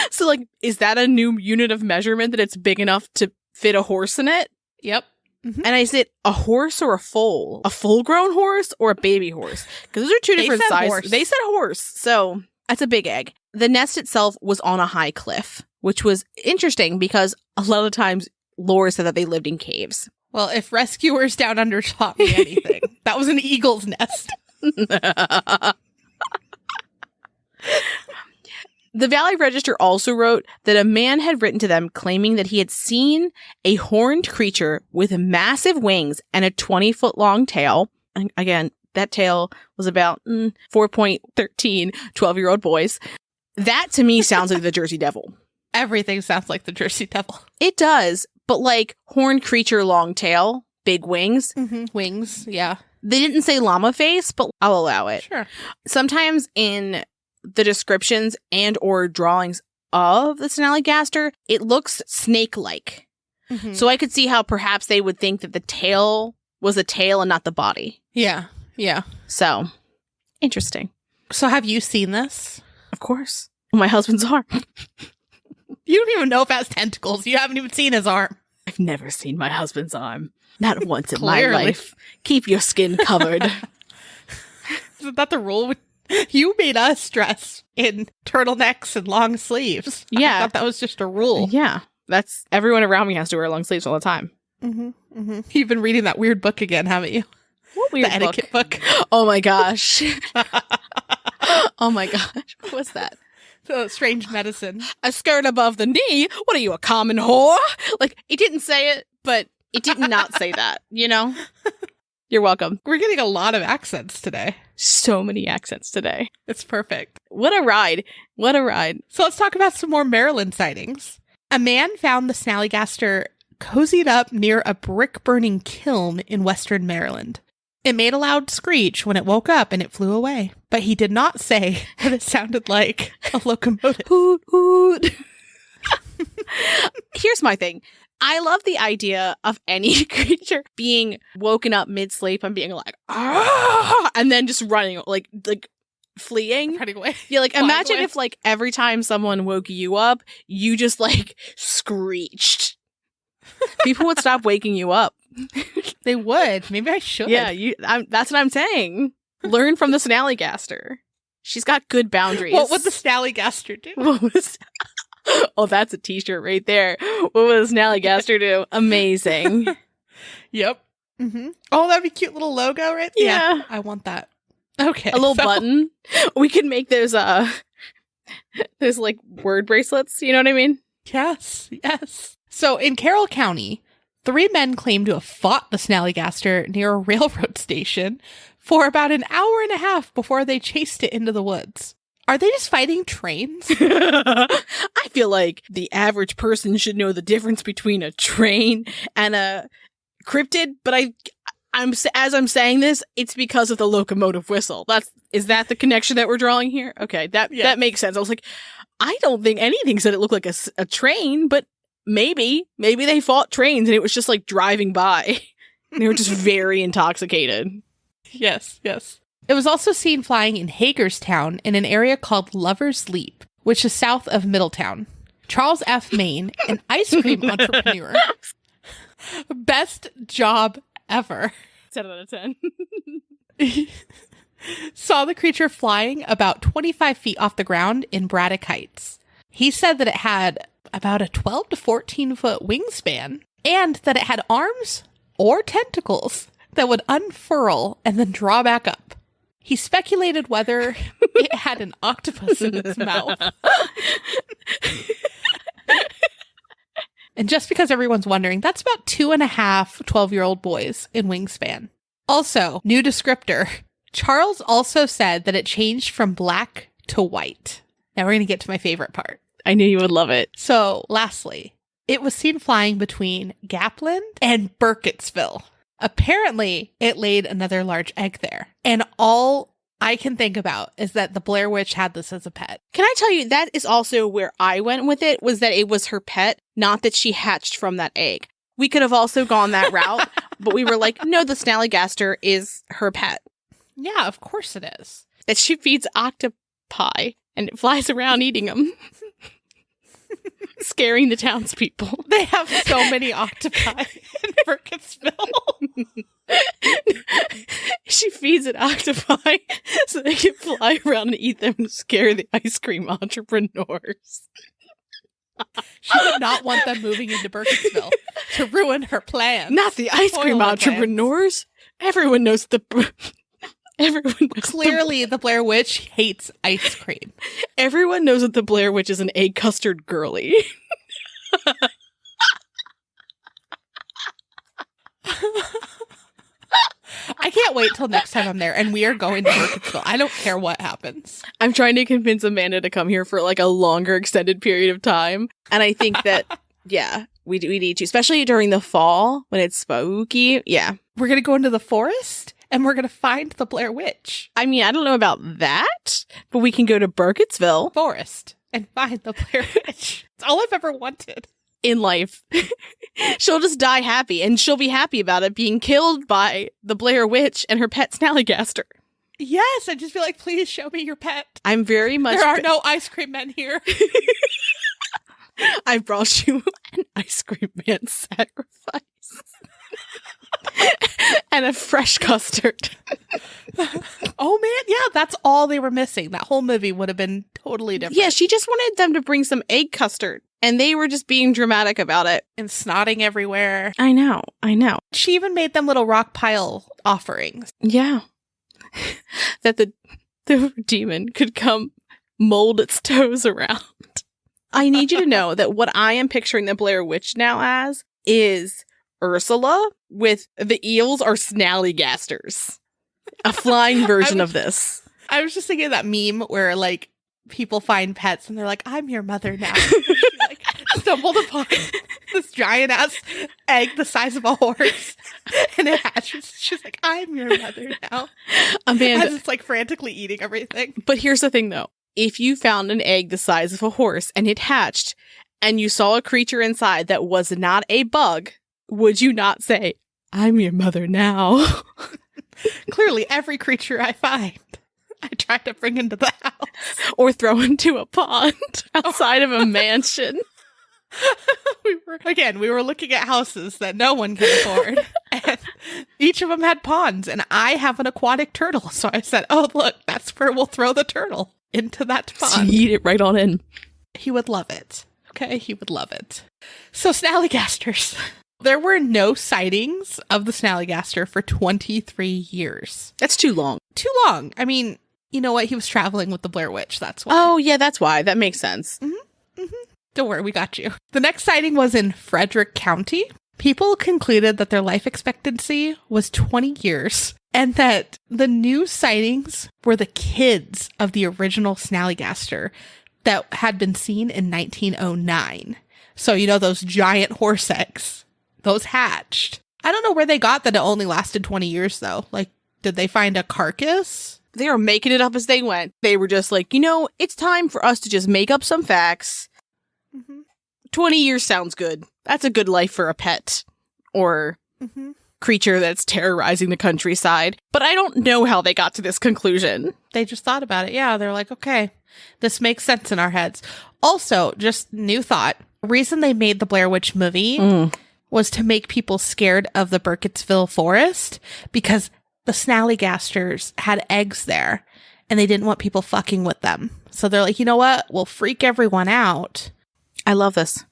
So, is that a new unit of measurement, that it's big enough to fit a horse in it? Yep. Mm-hmm. And I said, a horse or a foal? A full-grown horse or a baby horse? Because those are two different sizes. Horse. They said horse. So that's a big egg. The nest itself was on a high cliff, which was interesting because a lot of times lore said that they lived in caves. Well, if rescuers down under taught me anything, that was an eagle's nest. The Valley Register also wrote that a man had written to them claiming that he had seen a horned creature with massive wings and a 20-foot long tail. And again, that tail was about 4.13 12-year-old boys. That to me sounds like the Jersey Devil. Everything sounds like the Jersey Devil. It does, but horned creature, long tail, big wings. Mm-hmm. Wings, yeah. They didn't say llama face, but I'll allow it. Sure. Sometimes in the descriptions and or drawings of the Snallygaster, it looks snake-like. Mm-hmm. So I could see how perhaps they would think that the tail was the tail and not the body. Yeah. So, interesting. So have you seen this? Of course. My husband's arm. You don't even know if it has tentacles. You haven't even seen his arm. I've never seen my husband's arm. Not once in my life. Keep your skin covered. Isn't that the rule? You made us dress in turtlenecks and long sleeves. Yeah. I thought that was just a rule. Yeah. That's everyone around me has to wear long sleeves all the time. Mm-hmm. Mm-hmm. You've been reading that weird book again, haven't you? What weird the etiquette book? Oh my gosh. Oh my gosh. What was that? The Strange Medicine. A skirt above the knee? What are you, a common whore? It didn't say it, but it did not say that, You're welcome. We're getting a lot of accents today. So many accents today. It's perfect. What a ride. So let's talk about some more Maryland sightings. A man found the Snallygaster cozied up near a brick-burning kiln in western Maryland. It made a loud screech when it woke up and it flew away. But he did not say that it sounded like a locomotive. Hoot, hoot. Here's my thing. I love the idea of any creature being woken up mid-sleep and being like, ah, and then just running, like fleeing. Running away. Yeah, imagine if every time someone woke you up, you just screeched. People would stop waking you up. They would. Maybe I should. Yeah, that's what I'm saying. Learn from the Snallygaster. She's got good boundaries. What would the Snallygaster do? Oh, that's a t-shirt right there. What would the Snallygaster do? Amazing. Yep. Mm-hmm. Oh, that'd be a cute little logo right there. Yeah. I want that. Okay. A little button. We could make those word bracelets. You know what I mean? Yes. So in Carroll County, 3 men claim to have fought the Snallygaster near a railroad station for about an hour and a half before they chased it into the woods. Are they just fighting trains? I feel like the average person should know the difference between a train and a cryptid, but as I'm saying this, it's because of the locomotive whistle. Is that the connection that we're drawing here? Okay, that makes sense. I was like, I don't think anything said it looked like a train, but maybe they fought trains and it was just driving by. They were just very intoxicated. Yes. It was also seen flying in Hagerstown in an area called Lover's Leap, which is south of Middletown. Charles F. Maine, an ice cream entrepreneur. Best job ever. 10 out of 10. Saw the creature flying about 25 feet off the ground in Braddock Heights. He said that it had about a 12 to 14 foot wingspan and that it had arms or tentacles that would unfurl and then draw back up. He speculated whether it had an octopus in its mouth. And just because everyone's wondering, that's about 2.5 12-year-old boys in wingspan. Also, new descriptor. Charles also said that it changed from black to white. Now we're going to get to my favorite part. I knew you would love it. So, lastly, it was seen flying between Gapland and Burkittsville. Apparently, it laid another large egg there. And all I can think about is that the Blair Witch had this as a pet. Can I tell you, that is also where I went with it, was that it was her pet, not that she hatched from that egg. We could have also gone that route, but we were like, no, the Snallygaster is her pet. Yeah, of course it is. That she feeds octopi and it flies around eating them. Scaring the townspeople. They have so many octopi in Burkittsville. She feeds it octopi so they can fly around and eat them to scare the ice cream entrepreneurs. She did not want them moving into Burkittsville to ruin her plans. Not the ice cream entrepreneurs. Everyone knows Clearly, the Blair Witch hates ice cream. Everyone knows that the Blair Witch is an egg custard girly. I can't wait till next time I'm there, and we are going to Burkittsville. I don't care what happens. I'm trying to convince Amanda to come here for like a longer extended period of time. And I think that, yeah, we need to, especially during the fall when it's spooky. Yeah. We're going to go into the forest and we're going to find the Blair Witch. I mean, I don't know about that, but we can go to Burkittsville Forest and find the Blair Witch. It's all I've ever wanted in life. She'll just die happy, and she'll be happy about it being killed by the Blair Witch and her pet Snallygaster. Yes, I just feel like, please show me your pet. I'm very much... There are no ice cream men here. I brought you an ice cream man sacrifice. And a fresh custard. Oh man, yeah, that's all they were missing. That whole movie would have been totally different. Yeah, she just wanted them to bring some egg custard. And they were just being dramatic about it. And snotting everywhere. I know. She even made them little rock pile offerings. Yeah. That the demon could come mold its toes around. I need you to know that what I am picturing the Blair Witch now as is Ursula with the eels are Snallygasters. A flying version of this. I was just thinking of that meme where like people find pets and they're like, I'm your mother now. Stumbled upon this giant ass egg the size of a horse, and it hatches. She's like, I'm your mother now. Amanda, as it's like frantically eating everything. But here's the thing though. If you found an egg the size of a horse and it hatched and you saw a creature inside that was not a bug, would you not say, I'm your mother now? Clearly every creature I find, I try to bring into the house. Or throw into a pond outside of a mansion. We were looking at houses that no one can afford, and each of them had ponds, and I have an aquatic turtle, so I said, oh look, that's where we'll throw the turtle, into that pond. So you eat it right on in. He would love it. Okay, he would love it. So Snallygasters. There were no sightings of the Snallygaster for 23 years. That's too long. Too long. I mean, you know what? He was traveling with the Blair Witch, that's why. Oh yeah, that's why. That makes sense. Mm-hmm. Mm-hmm. Don't worry, we got you. The next sighting was in Frederick County. People concluded that their life expectancy was 20 years and that the new sightings were the kids of the original Snallygaster that had been seen in 1909. So, you know, those giant horse eggs, those hatched. I don't know where they got that it only lasted 20 years, though. Like, did they find a carcass? They were making it up as they went. They were just like, you know, it's time for us to just make up some facts. 20 years sounds good. That's a good life for a pet or creature that's terrorizing the countryside. But I don't know how they got to this conclusion. They just thought about it. Yeah, they're like, okay, this makes sense in our heads. Also, just new thought. The reason they made the Blair Witch movie was to make people scared of the Burkittsville forest because the Snallygasters had eggs there and they didn't want people fucking with them. So they're like, you know what? We'll freak everyone out. I love this.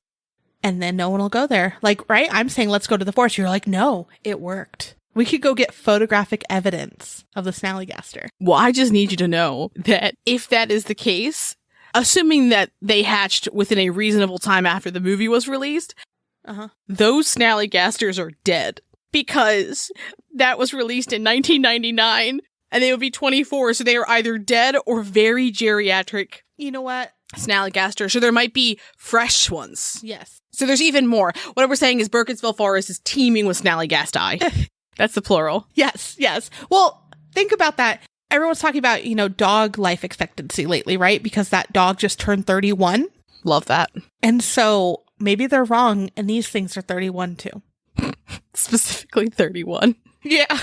and then no one will go there. Like, right? I'm saying, let's go to the forest. You're like, no, it worked. We could go get photographic evidence of the Snallygaster. Well, I just need you to know that if that is the case, assuming that they hatched within a reasonable time after the movie was released, those Snallygasters are dead. Because that was released in 1999, and they would be 24, so they are either dead or very geriatric. You know what? Snallygaster, so there might be fresh ones. Yes. So there's even more. What we're saying is Burkittsville Forest is teeming with Snallygasti. That's the plural. Yes, yes. Well, think about that. Everyone's talking about, dog life expectancy lately, right? Because that dog just turned 31. Love that. And so maybe they're wrong, and these things are 31 too. Specifically 31. Yeah.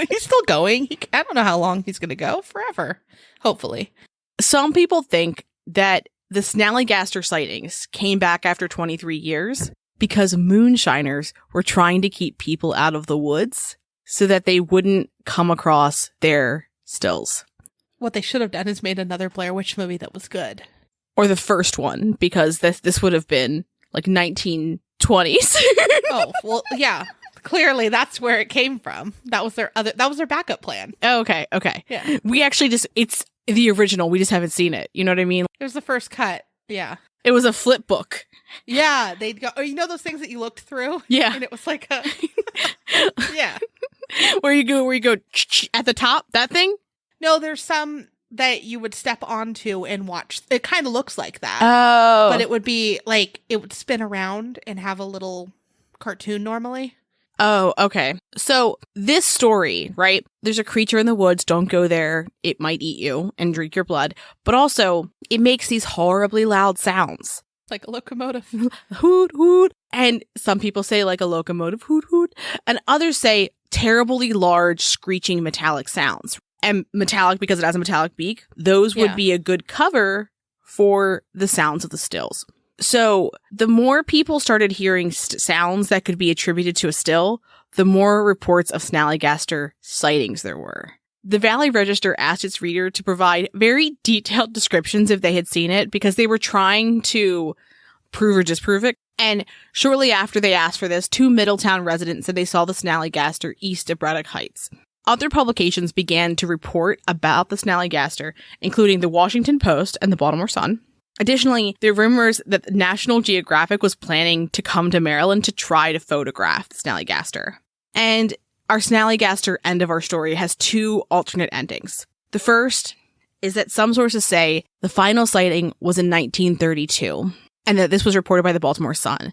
He's still going. I don't know how long he's going to go. Forever. Hopefully. Some people think that the Snallygaster sightings came back after 23 years because moonshiners were trying to keep people out of the woods so that they wouldn't come across their stills. What they should have done is made another Blair Witch movie that was good. Or the first one, because this would have been like 1920s. Oh, well, yeah. Clearly, that's where it came from. That was their backup plan. Oh, okay. Yeah. We actually it's the original. We just haven't seen it. You know what I mean? It was the first cut. Yeah. It was a flip book. Yeah. They'd go, those things that you looked through? Yeah. And it was like a, yeah. Where you go at the top, that thing? No, there's some that you would step onto and watch. It kind of looks like that. Oh. But it would be like, it would spin around and have a little cartoon normally. Oh, okay. So this story, right? There's a creature in the woods. Don't go there. It might eat you and drink your blood. But also, it makes these horribly loud sounds. Like a locomotive. Hoot, hoot. And some people say like a locomotive, hoot, hoot. And others say terribly large, screeching metallic sounds. And metallic because it has a metallic beak. Those would be a good cover for the sounds of the stills. So the more people started hearing sounds that could be attributed to a still, the more reports of Snallygaster sightings there were. The Valley Register asked its reader to provide very detailed descriptions if they had seen it because they were trying to prove or disprove it. And shortly after they asked for this, 2 Middletown residents said they saw the Snallygaster east of Braddock Heights. Other publications began to report about the Snallygaster, including the Washington Post and the Baltimore Sun. Additionally, there are rumors that National Geographic was planning to come to Maryland to try to photograph the Snallygaster. And our Snallygaster end of our story has 2 alternate endings. The first is that some sources say the final sighting was in 1932, and that this was reported by the Baltimore Sun,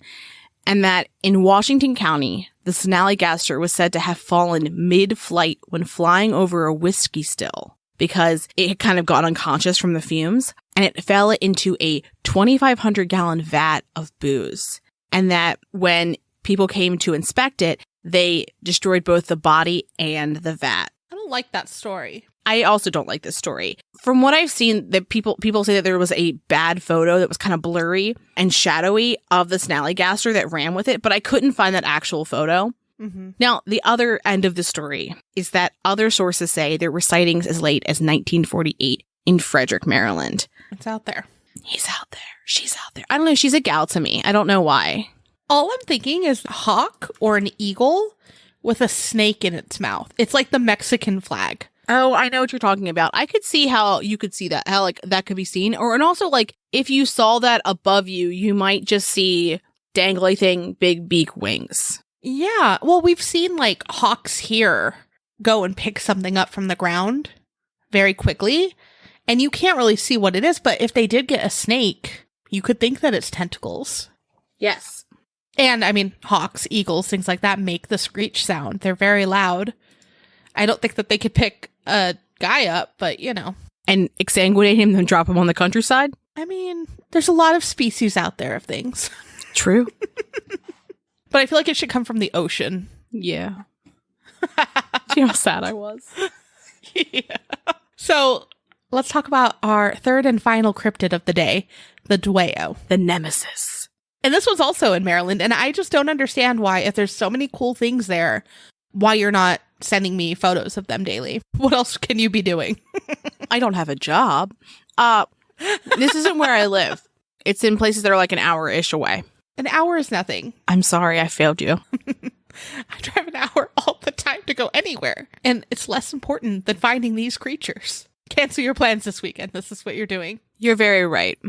and that in Washington County, the Snallygaster was said to have fallen mid-flight when flying over a whiskey still, because it had kind of got unconscious from the fumes, and it fell into a 2,500-gallon vat of booze. And that when people came to inspect it, they destroyed both the body and the vat. I don't like that story. I also don't like this story. From what I've seen, that people say that there was a bad photo that was kind of blurry and shadowy of the Snallygaster that ran with it, but I couldn't find that actual photo. Mm-hmm. Now, the other end of the story is that other sources say there were sightings as late as 1948 in Frederick, Maryland. It's out there. He's out there. She's out there. I don't know. She's a gal to me. I don't know why. All I'm thinking is a hawk or an eagle with a snake in its mouth. It's like the Mexican flag. Oh, I know what you're talking about. I could see how you could see that, how like that could be seen. And also like if you saw that above you, you might just see dangly thing, big beak wings. Yeah. Well, we've seen like hawks here go and pick something up from the ground very quickly. And you can't really see what it is. But if they did get a snake, you could think that it's tentacles. Yes. And I mean, hawks, eagles, things like that make the screech sound. They're very loud. I don't think that they could pick a guy up, but And exsanguinate him and drop him on the countryside? I mean, there's a lot of species out there of things. True. But I feel like it should come from the ocean. Yeah. See how sad I was? Yeah. So let's talk about our third and final cryptid of the day, the Dwayyo. The nemesis. And this was also in Maryland, and I just don't understand why, if there's so many cool things there, why you're not sending me photos of them daily. What else can you be doing? I don't have a job. This isn't where I live. It's in places that are like an hour-ish away. An hour is nothing. I'm sorry, I failed you. I drive an hour all the time to go anywhere. And it's less important than finding these creatures. Cancel your plans this weekend. This is what you're doing. You're very right.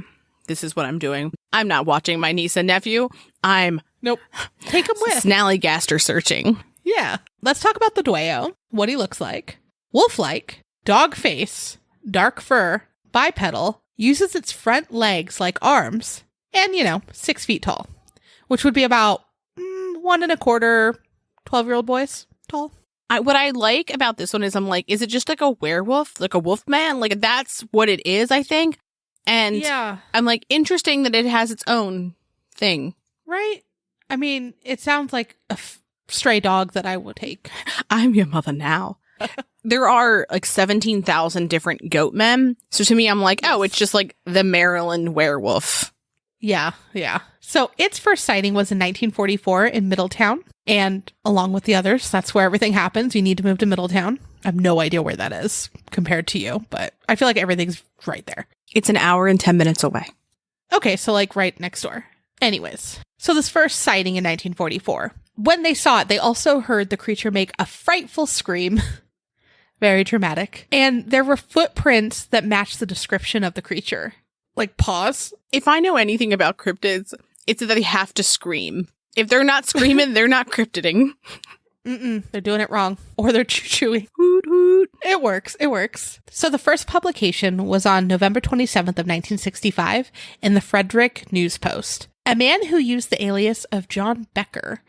This is what I'm doing. I'm not watching my niece and nephew. I'm Nope. Take them with. Snallygaster searching. Yeah. Let's talk about the Dwayyo. What he looks like. Wolf-like. Dog face. Dark fur. Bipedal. Uses its front legs like arms. And, 6 feet tall. Which would be about 1.25 12-year-old boys tall. What I like about this one is I'm like, is it just like a werewolf? Like a wolf man? Like that's what it is, I think. And yeah. I'm like, interesting that it has its own thing. Right? I mean, it sounds like a stray dog that I would take. I'm your mother now. There are like 17,000 different goat men. So to me, I'm like, oh, it's just like the Maryland werewolf. Yeah, yeah. So its first sighting was in 1944 in Middletown. And along with the others, that's where everything happens. You need to move to Middletown. I have no idea where that is compared to you, but I feel like everything's right there. It's an hour and 10 minutes away. Okay, so like right next door. Anyways, so this first sighting in 1944. When they saw it, they also heard the creature make a frightful scream. Very dramatic. And there were footprints that matched the description of the creature. Like paws. If I know anything about cryptids, it's that they have to scream. If they're not screaming, they're not cryptiding. They're doing it wrong. Or they're choo-chooing. Hoot, hoot. It works. It works. So the first publication was on November 27th of 1965 in the Frederick News Post. A man who used the alias of John Becker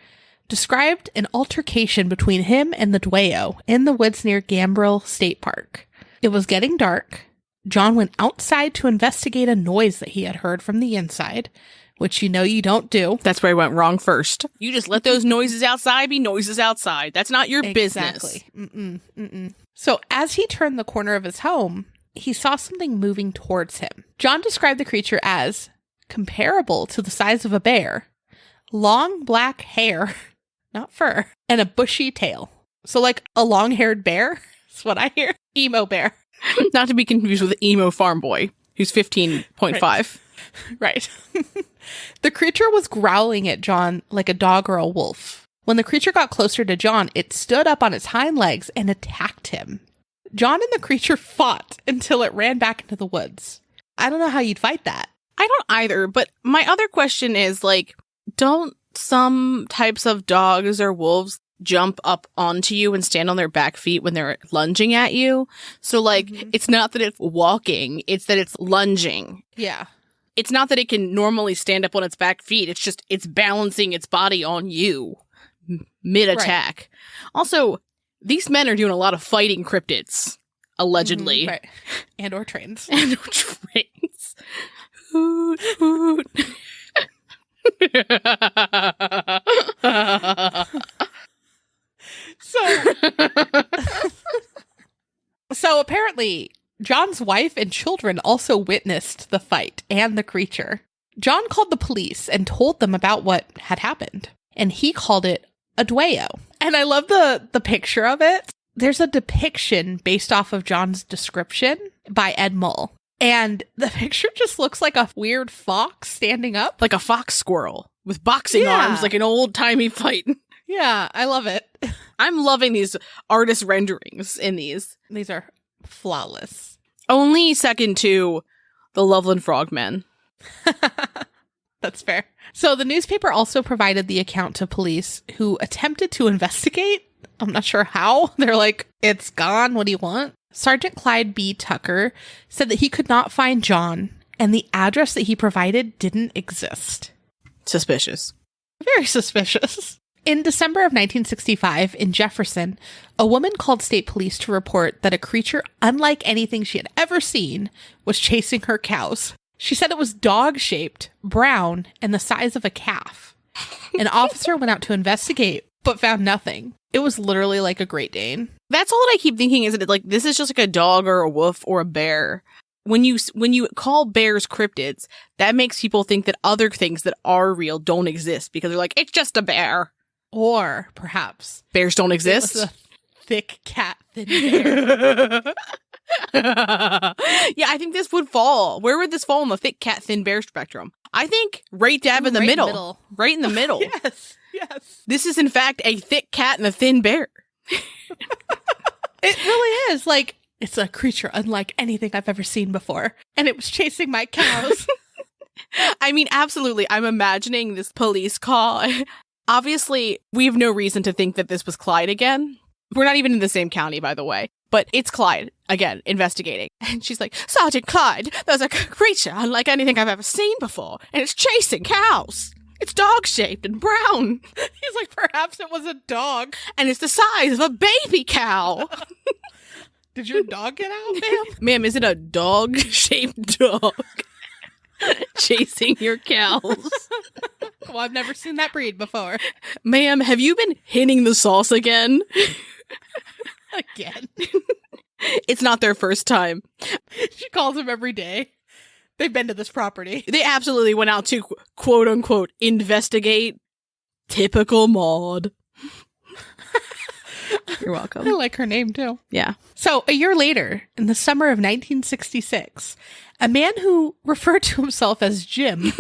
described an altercation between him and the Dwayyo in the woods near Gambrill State Park. It was getting dark. John went outside to investigate a noise that he had heard from the inside, which you don't do. That's where I went wrong first. You just let those noises outside be noises outside. That's not your business. So as he turned the corner of his home, he saw something moving towards him. John described the creature as comparable to the size of a bear, long black hair, not fur, and a bushy tail. So like a long-haired bear is what I hear. Emo bear. Not to be confused with the emo farm boy, who's 15.5. Right. The creature was growling at John like a dog or a wolf. When the creature got closer to John, it stood up on its hind legs and attacked him. John and the creature fought until it ran back into the woods. I don't know how you'd fight that. I don't either, but my other question is, like, don't some types of dogs or wolves jump up onto you and stand on their back feet when they're lunging at you? So, like, It's not that it's walking, it's that it's lunging. Yeah. It's not that it can normally stand up on its back feet. It's just it's balancing its body on you mid-attack. Right. Also, these men are doing a lot of fighting cryptids, allegedly. Right. And or trains. And or trains. Hoot, hoot. So apparently, John's wife and children also witnessed the fight and the creature. John called the police and told them about what had happened, and he called it a Dwayyo. And I love the picture of it. There's a depiction based off of John's description by Ed Mull, and the picture just looks like a weird fox standing up. Like a fox squirrel with boxing arms, like an old-timey fight. Yeah, I love it. I'm loving these artist renderings in these. These are flawless. Only second to the Loveland Frogmen. That's fair. So the newspaper also provided the account to police, who attempted to investigate. I'm not sure how. They're like, it's gone. What do you want? Sergeant Clyde B. Tucker said that he could not find John, and the address that he provided didn't exist. Suspicious. Very suspicious. In December of 1965, in Jefferson, a woman called state police to report that a creature unlike anything she had ever seen was chasing her cows. She said it was dog-shaped, brown, and the size of a calf. An officer went out to investigate, but found nothing. It was literally like a Great Dane. That's all that I keep thinking is that, like, this is just like a dog or a wolf or a bear. When you call bears cryptids, that makes people think that other things that are real don't exist because they're like, it's just a bear. Or perhaps bears don't exist. It was a thick cat, thin bear. Yeah, I think this would fall. Where would this fall on the thick cat, thin bear spectrum? I think right dab in the middle. Right in the middle. Yes. This is, in fact, a thick cat and a thin bear. It really is. Like, it's a creature unlike anything I've ever seen before. And it was chasing my cows. I mean, absolutely. I'm imagining this police call. Obviously, we have no reason to think that this was Clyde again. We're not even in the same county, by the way. But it's Clyde, again, investigating. And she's like, Sergeant Clyde, there's a creature unlike anything I've ever seen before. And it's chasing cows. It's dog-shaped and brown. He's like, perhaps it was a dog. And it's the size of a baby cow. Did your dog get out, ma'am? Ma'am, is it a dog-shaped dog chasing your cows? Well, I've never seen that breed before. Ma'am, have you been hitting the sauce again? Again. It's not their first time. She calls him every day. They've been to this property. They absolutely went out to, quote unquote, investigate. Typical Maud. You're welcome. I like her name too. Yeah. So a year later, in the summer of 1966, a man who referred to himself as Jim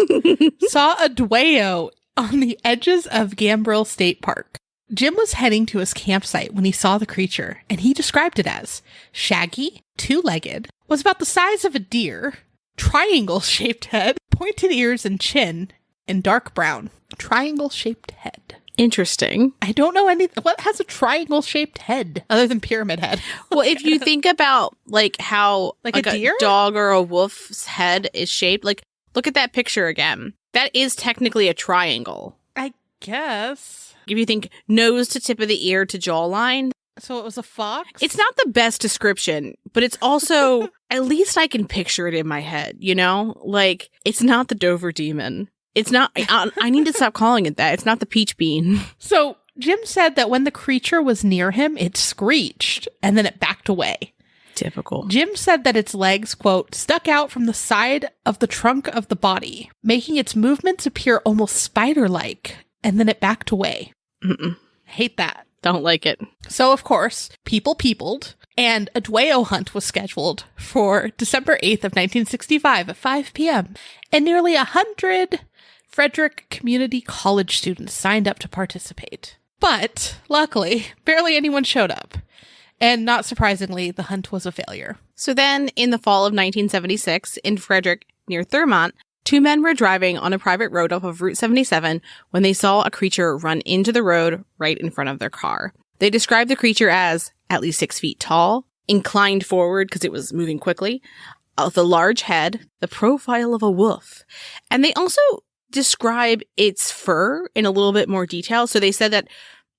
saw a Dwayyo on the edges of Gambrill State Park. Jim was heading to his campsite when he saw the creature, and he described it as shaggy, two-legged, was about the size of a deer, triangle-shaped head, pointed ears and chin, and dark brown. Triangle-shaped head. Interesting. I don't know anything. What has a triangle-shaped head other than Pyramid Head? Well, if you think about like how like a deer? Dog or a wolf's head is shaped, like look at that picture again. That is technically a triangle. I guess. If you think nose to tip of the ear to jawline. So it was a fox? It's not the best description, but it's also, at least I can picture it in my head, you know? Like, it's not the Dover Demon. It's not, I need to stop calling it that. It's not the peach bean. So Jim said that when the creature was near him, it screeched and then it backed away. Typical. Jim said that its legs, quote, stuck out from the side of the trunk of the body, making its movements appear almost spider-like, and then it backed away. Mm-mm. Hate that. Don't like it. So, of course, people peopled, and a Dwayyo hunt was scheduled for December 8th of 1965 at 5 p.m., and nearly 100 Frederick Community College students signed up to participate. But, luckily, barely anyone showed up. And not surprisingly, the hunt was a failure. So then, in the fall of 1976, in Frederick, near Thurmont, two men were driving on a private road off of Route 77 when they saw a creature run into the road right in front of their car. They described the creature as at least 6 feet tall, inclined forward because it was moving quickly, with a large head, the profile of a wolf. And they also describe its fur in a little bit more detail. So they said that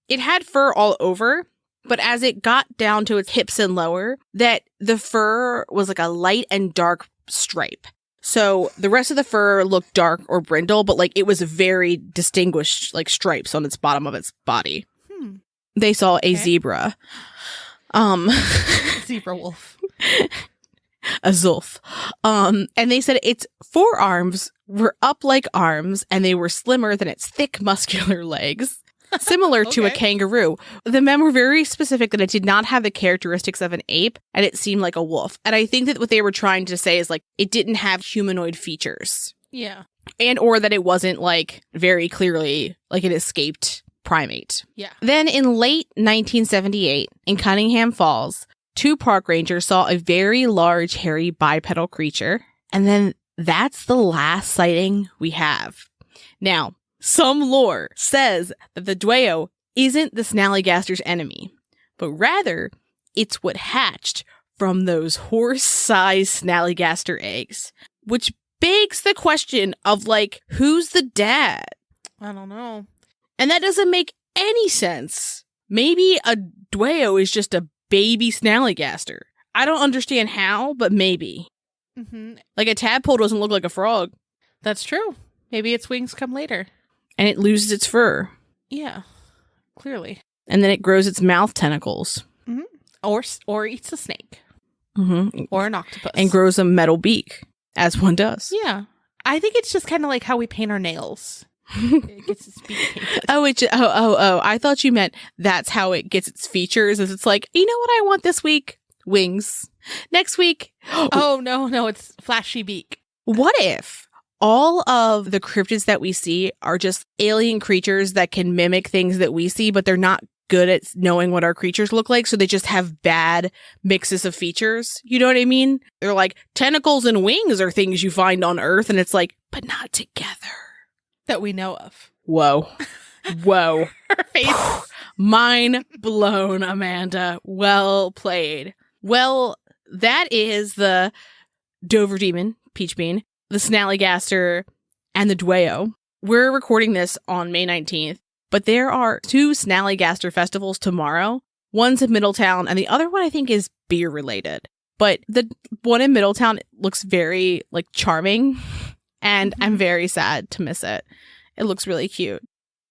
it had fur all over, but as it got down to its hips and lower, that the fur was like a light and dark stripe. So the rest of the fur looked dark or brindle, but like it was very distinguished, like stripes on its bottom of its body. They saw a zebra. Zebra wolf. A zulf. And they said its forearms were up like arms and they were slimmer than its thick muscular legs. Similar to a kangaroo. The men were very specific that it did not have the characteristics of an ape, and it seemed like a wolf. And I think that what they were trying to say is, like, it didn't have humanoid features. Yeah. And or that it wasn't, like, very clearly, like, an escaped primate. Yeah. Then in late 1978, in Cunningham Falls, two park rangers saw a very large, hairy bipedal creature. And then that's the last sighting we have. Now, some lore says that the Dwayyo isn't the Snallygaster's enemy, but rather it's what hatched from those horse-sized Snallygaster eggs, which begs the question of, like, who's the dad? I don't know. And that doesn't make any sense. Maybe a Dwayyo is just a baby Snallygaster. I don't understand how, but maybe. Mm-hmm. Like, a tadpole doesn't look like a frog. That's true. Maybe its wings come later. And it loses its fur. Yeah, clearly. And then it grows its mouth tentacles. Mm-hmm. Or eats a snake. Mm-hmm. Or an octopus. And grows a metal beak, as one does. Yeah. I think it's just kind of like how we paint our nails. It gets its beak painted. Oh, I thought you meant that's how it gets its features. Is it's like, you know what I want this week? Wings. Next week. Oh, no, it's flashy beak. What if all of the cryptids that we see are just alien creatures that can mimic things that we see, but they're not good at knowing what our creatures look like, so they just have bad mixes of features. You know what I mean? They're like, tentacles and wings are things you find on Earth, and it's like, but not together. That we know of. Whoa. Whoa. Her face. Mind blown, Amanda. Well played. Well, that is the Dover Demon, Peach Bean, the Snallygaster, and the Dwayyo. We're recording this on May 19th. But there are 2 Snallygaster festivals tomorrow. One's in Middletown, and the other one I think is beer related. But the one in Middletown looks very charming, and I'm very sad to miss it. It looks really cute.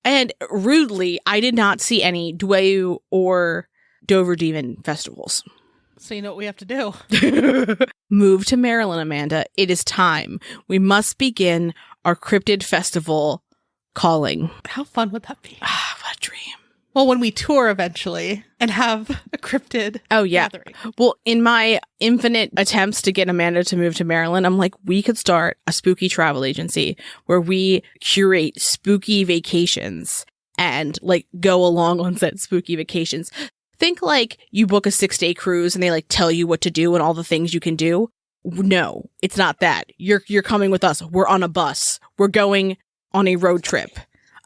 And rudely, I did not see any Dwayyo or Dover Demon festivals. So you know what we have to do? Move to Maryland, Amanda. It is time. We must begin our cryptid festival calling. How fun would that be? What a dream. Well, when we tour eventually and have a cryptid gathering. Well, in my infinite attempts to get Amanda to move to Maryland, I'm like, we could start a spooky travel agency where we curate spooky vacations and go along on said spooky vacations. Think you book a 6-day cruise and they tell you what to do and all the things you can do. No, it's not that. You're coming with us. We're on a bus. We're going on a road trip,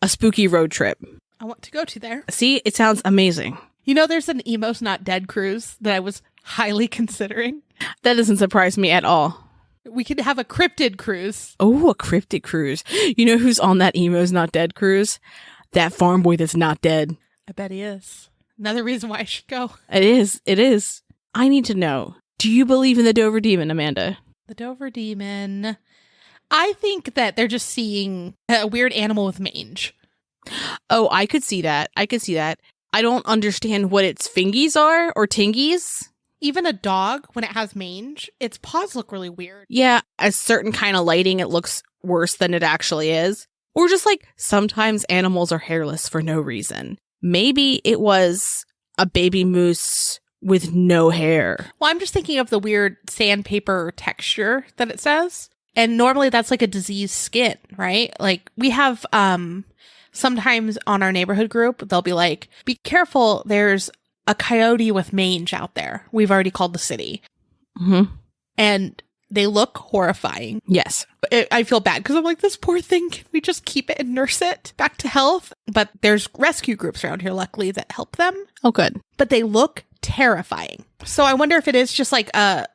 a spooky road trip. I want to go to there. See, it sounds amazing. You know, there's an Emo's Not Dead cruise that I was highly considering. That doesn't surprise me at all. We could have a cryptid cruise. Oh, a cryptid cruise. You know who's on that Emo's Not Dead cruise? That farm boy that's not dead. I bet he is. Another reason why I should go. It is. It is. I need to know. Do you believe in the Dover Demon, Amanda? The Dover Demon. I think that they're just seeing a weird animal with mange. Oh, I could see that. I don't understand what its fingies are or tingies. Even a dog, when it has mange, its paws look really weird. Yeah, a certain kind of lighting, it looks worse than it actually is. Or just sometimes animals are hairless for no reason. Maybe it was a baby moose with no hair. Well, I'm just thinking of the weird sandpaper texture that it says. And normally that's a diseased skin, right? We have, sometimes on our neighborhood group, they'll be be careful, there's a coyote with mange out there. We've already called the city. Mm-hmm. And they look horrifying. Yes. I feel bad because I'm this poor thing. Can we just keep it and nurse it back to health? But there's rescue groups around here, luckily, that help them. Oh, good. But they look terrifying. So I wonder if it is just an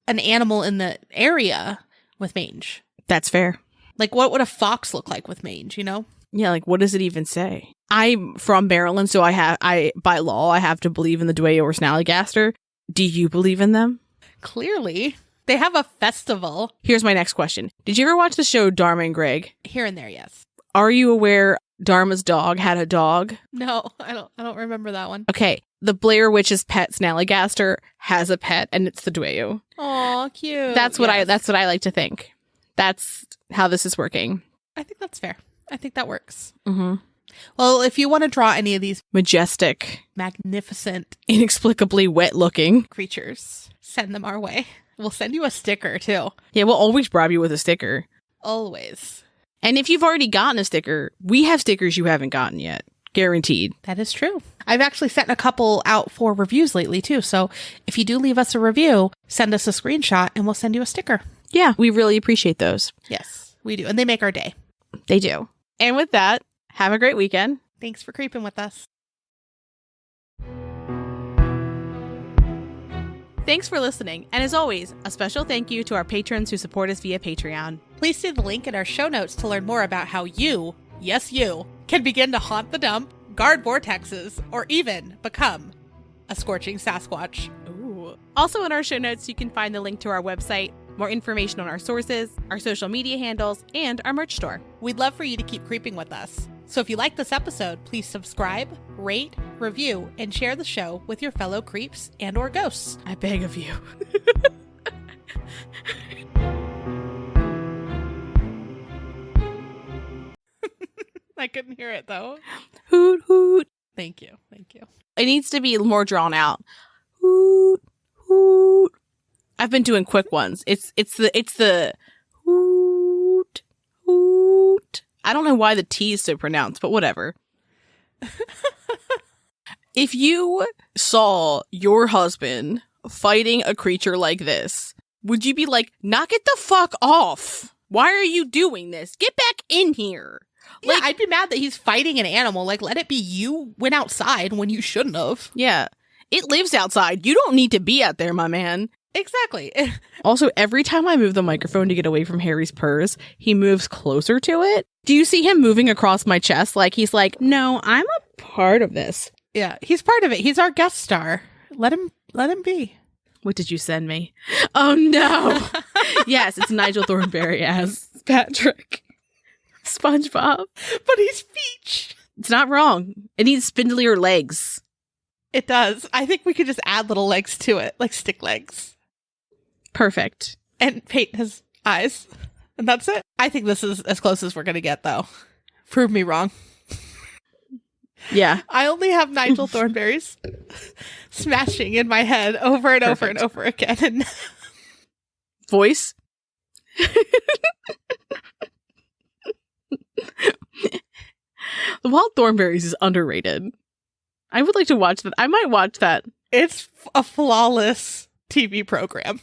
animal in the area with mange. That's fair. What would a fox look like with mange, you know? Yeah, what does it even say? I'm from Maryland, so by law, I have to believe in the Dwayyo or Snallygaster. Do you believe in them? Clearly. They have a festival. Here's my next question. Did you ever watch the show Dharma and Greg? Here and there, yes. Are you aware Dharma's dog had a dog? No, I don't remember that one. Okay. The Blair Witch's pet Snallygaster has a pet, and it's the Dwayyo. Aw, cute. That's what I like to think. That's how this is working. I think that's fair. I think that works. Mm-hmm. Well, if you want to draw any of these majestic, magnificent, inexplicably wet-looking creatures, send them our way. We'll send you a sticker, too. Yeah, we'll always bribe you with a sticker. Always. And if you've already gotten a sticker, we have stickers you haven't gotten yet. Guaranteed. That is true. I've actually sent a couple out for reviews lately, too. So if you do leave us a review, send us a screenshot and we'll send you a sticker. Yeah, we really appreciate those. Yes, we do. And they make our day. They do. And with that, have a great weekend. Thanks for creeping with us. Thanks for listening. And as always, a special thank you to our patrons who support us via Patreon. Please see the link in our show notes to learn more about how you, yes you, can begin to haunt the dump, guard vortexes, or even become a scorching Sasquatch. Ooh. Also in our show notes, you can find the link to our website, more information on our sources, our social media handles, and our merch store. We'd love for you to keep creeping with us. So if you like this episode, please subscribe, rate, review, and share the show with your fellow creeps and or ghosts. I beg of you. I couldn't hear it though. Hoot, hoot. Thank you. Thank you. It needs to be more drawn out. Hoot, hoot. I've been doing quick ones. It's the hoot, I don't know why the T is so pronounced, but whatever. If you saw your husband fighting a creature like this, would you be like, knock it the fuck off? Why are you doing this? Get back in here. Yeah, I'd be mad that he's fighting an animal. Like, let it be you went outside when you shouldn't have. Yeah. It lives outside. You don't need to be out there, my man. Exactly. Also, every time I move the microphone to get away from Harry's purrs, he moves closer to it. Do you see him moving across my chest? Like, he's like, no, I'm a part of this. Yeah, he's part of it. He's our guest star. Let him be. What did you send me? Oh, no. Yes, it's Nigel Thornberry as Patrick. SpongeBob. But he's Peach. It's not wrong. It needs spindlier legs. It does. I think we could just add little legs to it, like stick legs. Perfect. And paint his eyes. And that's it. I think this is as close as we're going to get, though. Prove me wrong. Yeah. I only have Nigel Thornberry's smashing in my head over and over and over again. And voice. The Wild Thornberries is underrated. I would like to watch that. I might watch that. It's a flawless TV program.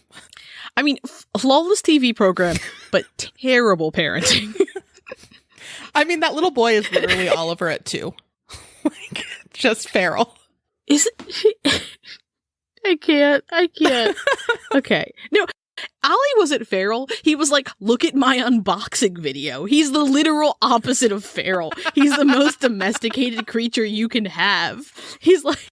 I mean, flawless TV program, but terrible parenting. I mean, that little boy is literally Oliver at 2. Like, just feral. Is it? I can't. Okay. No, Ollie wasn't feral. He was like, look at my unboxing video. He's the literal opposite of feral. He's the most domesticated creature you can have. He's like...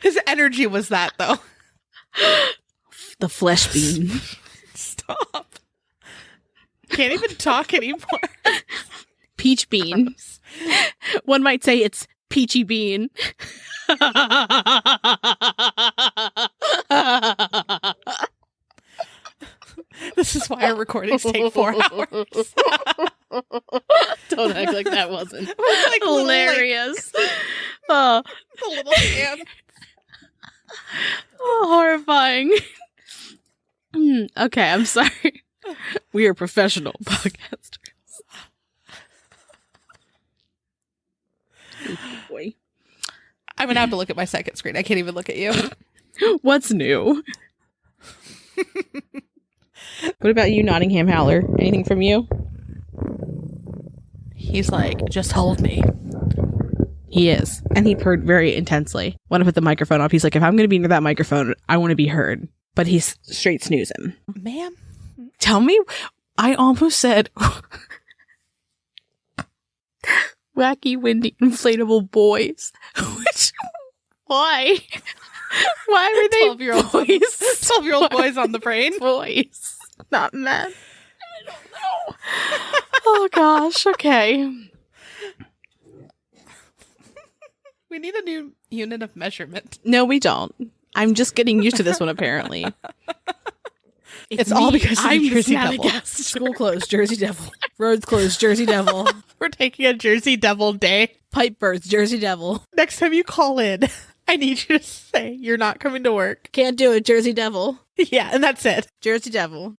His energy was that, though. The flesh bean. Stop. Can't even talk anymore. Peach bean. One might say it's peachy bean. This is why our recordings take 4 hours. Don't act like that wasn't Like hilarious. The little hand. Oh, horrifying. Okay, I'm sorry. We are professional podcasters. Boy. I'm gonna have to look at my second screen. I can't even look at you. What's new? What about you, Nottingham Howler? Anything from you? He's like, just hold me. He is. And he purred very intensely. When I put the microphone up, he's like, if I'm going to be near that microphone, I want to be heard. But he's straight snoozing. Ma'am? Tell me, I almost said wacky, windy, inflatable boys. Which, why? Why were they 12-year-old boys? 12-year-old boys on the brain. Boys, not men. I don't know. Oh gosh, okay. We need a new unit of measurement. No, we don't. I'm just getting used to this one, apparently. It's all because of I'm the Jersey Snallygaster. Devil. School closed, Jersey Devil. Roads closed, Jersey Devil. We're taking a Jersey Devil day. Pipe birds, Jersey Devil. Next time you call in, I need you to say you're not coming to work. Can't do it, Jersey Devil. Yeah, and that's it. Jersey Devil.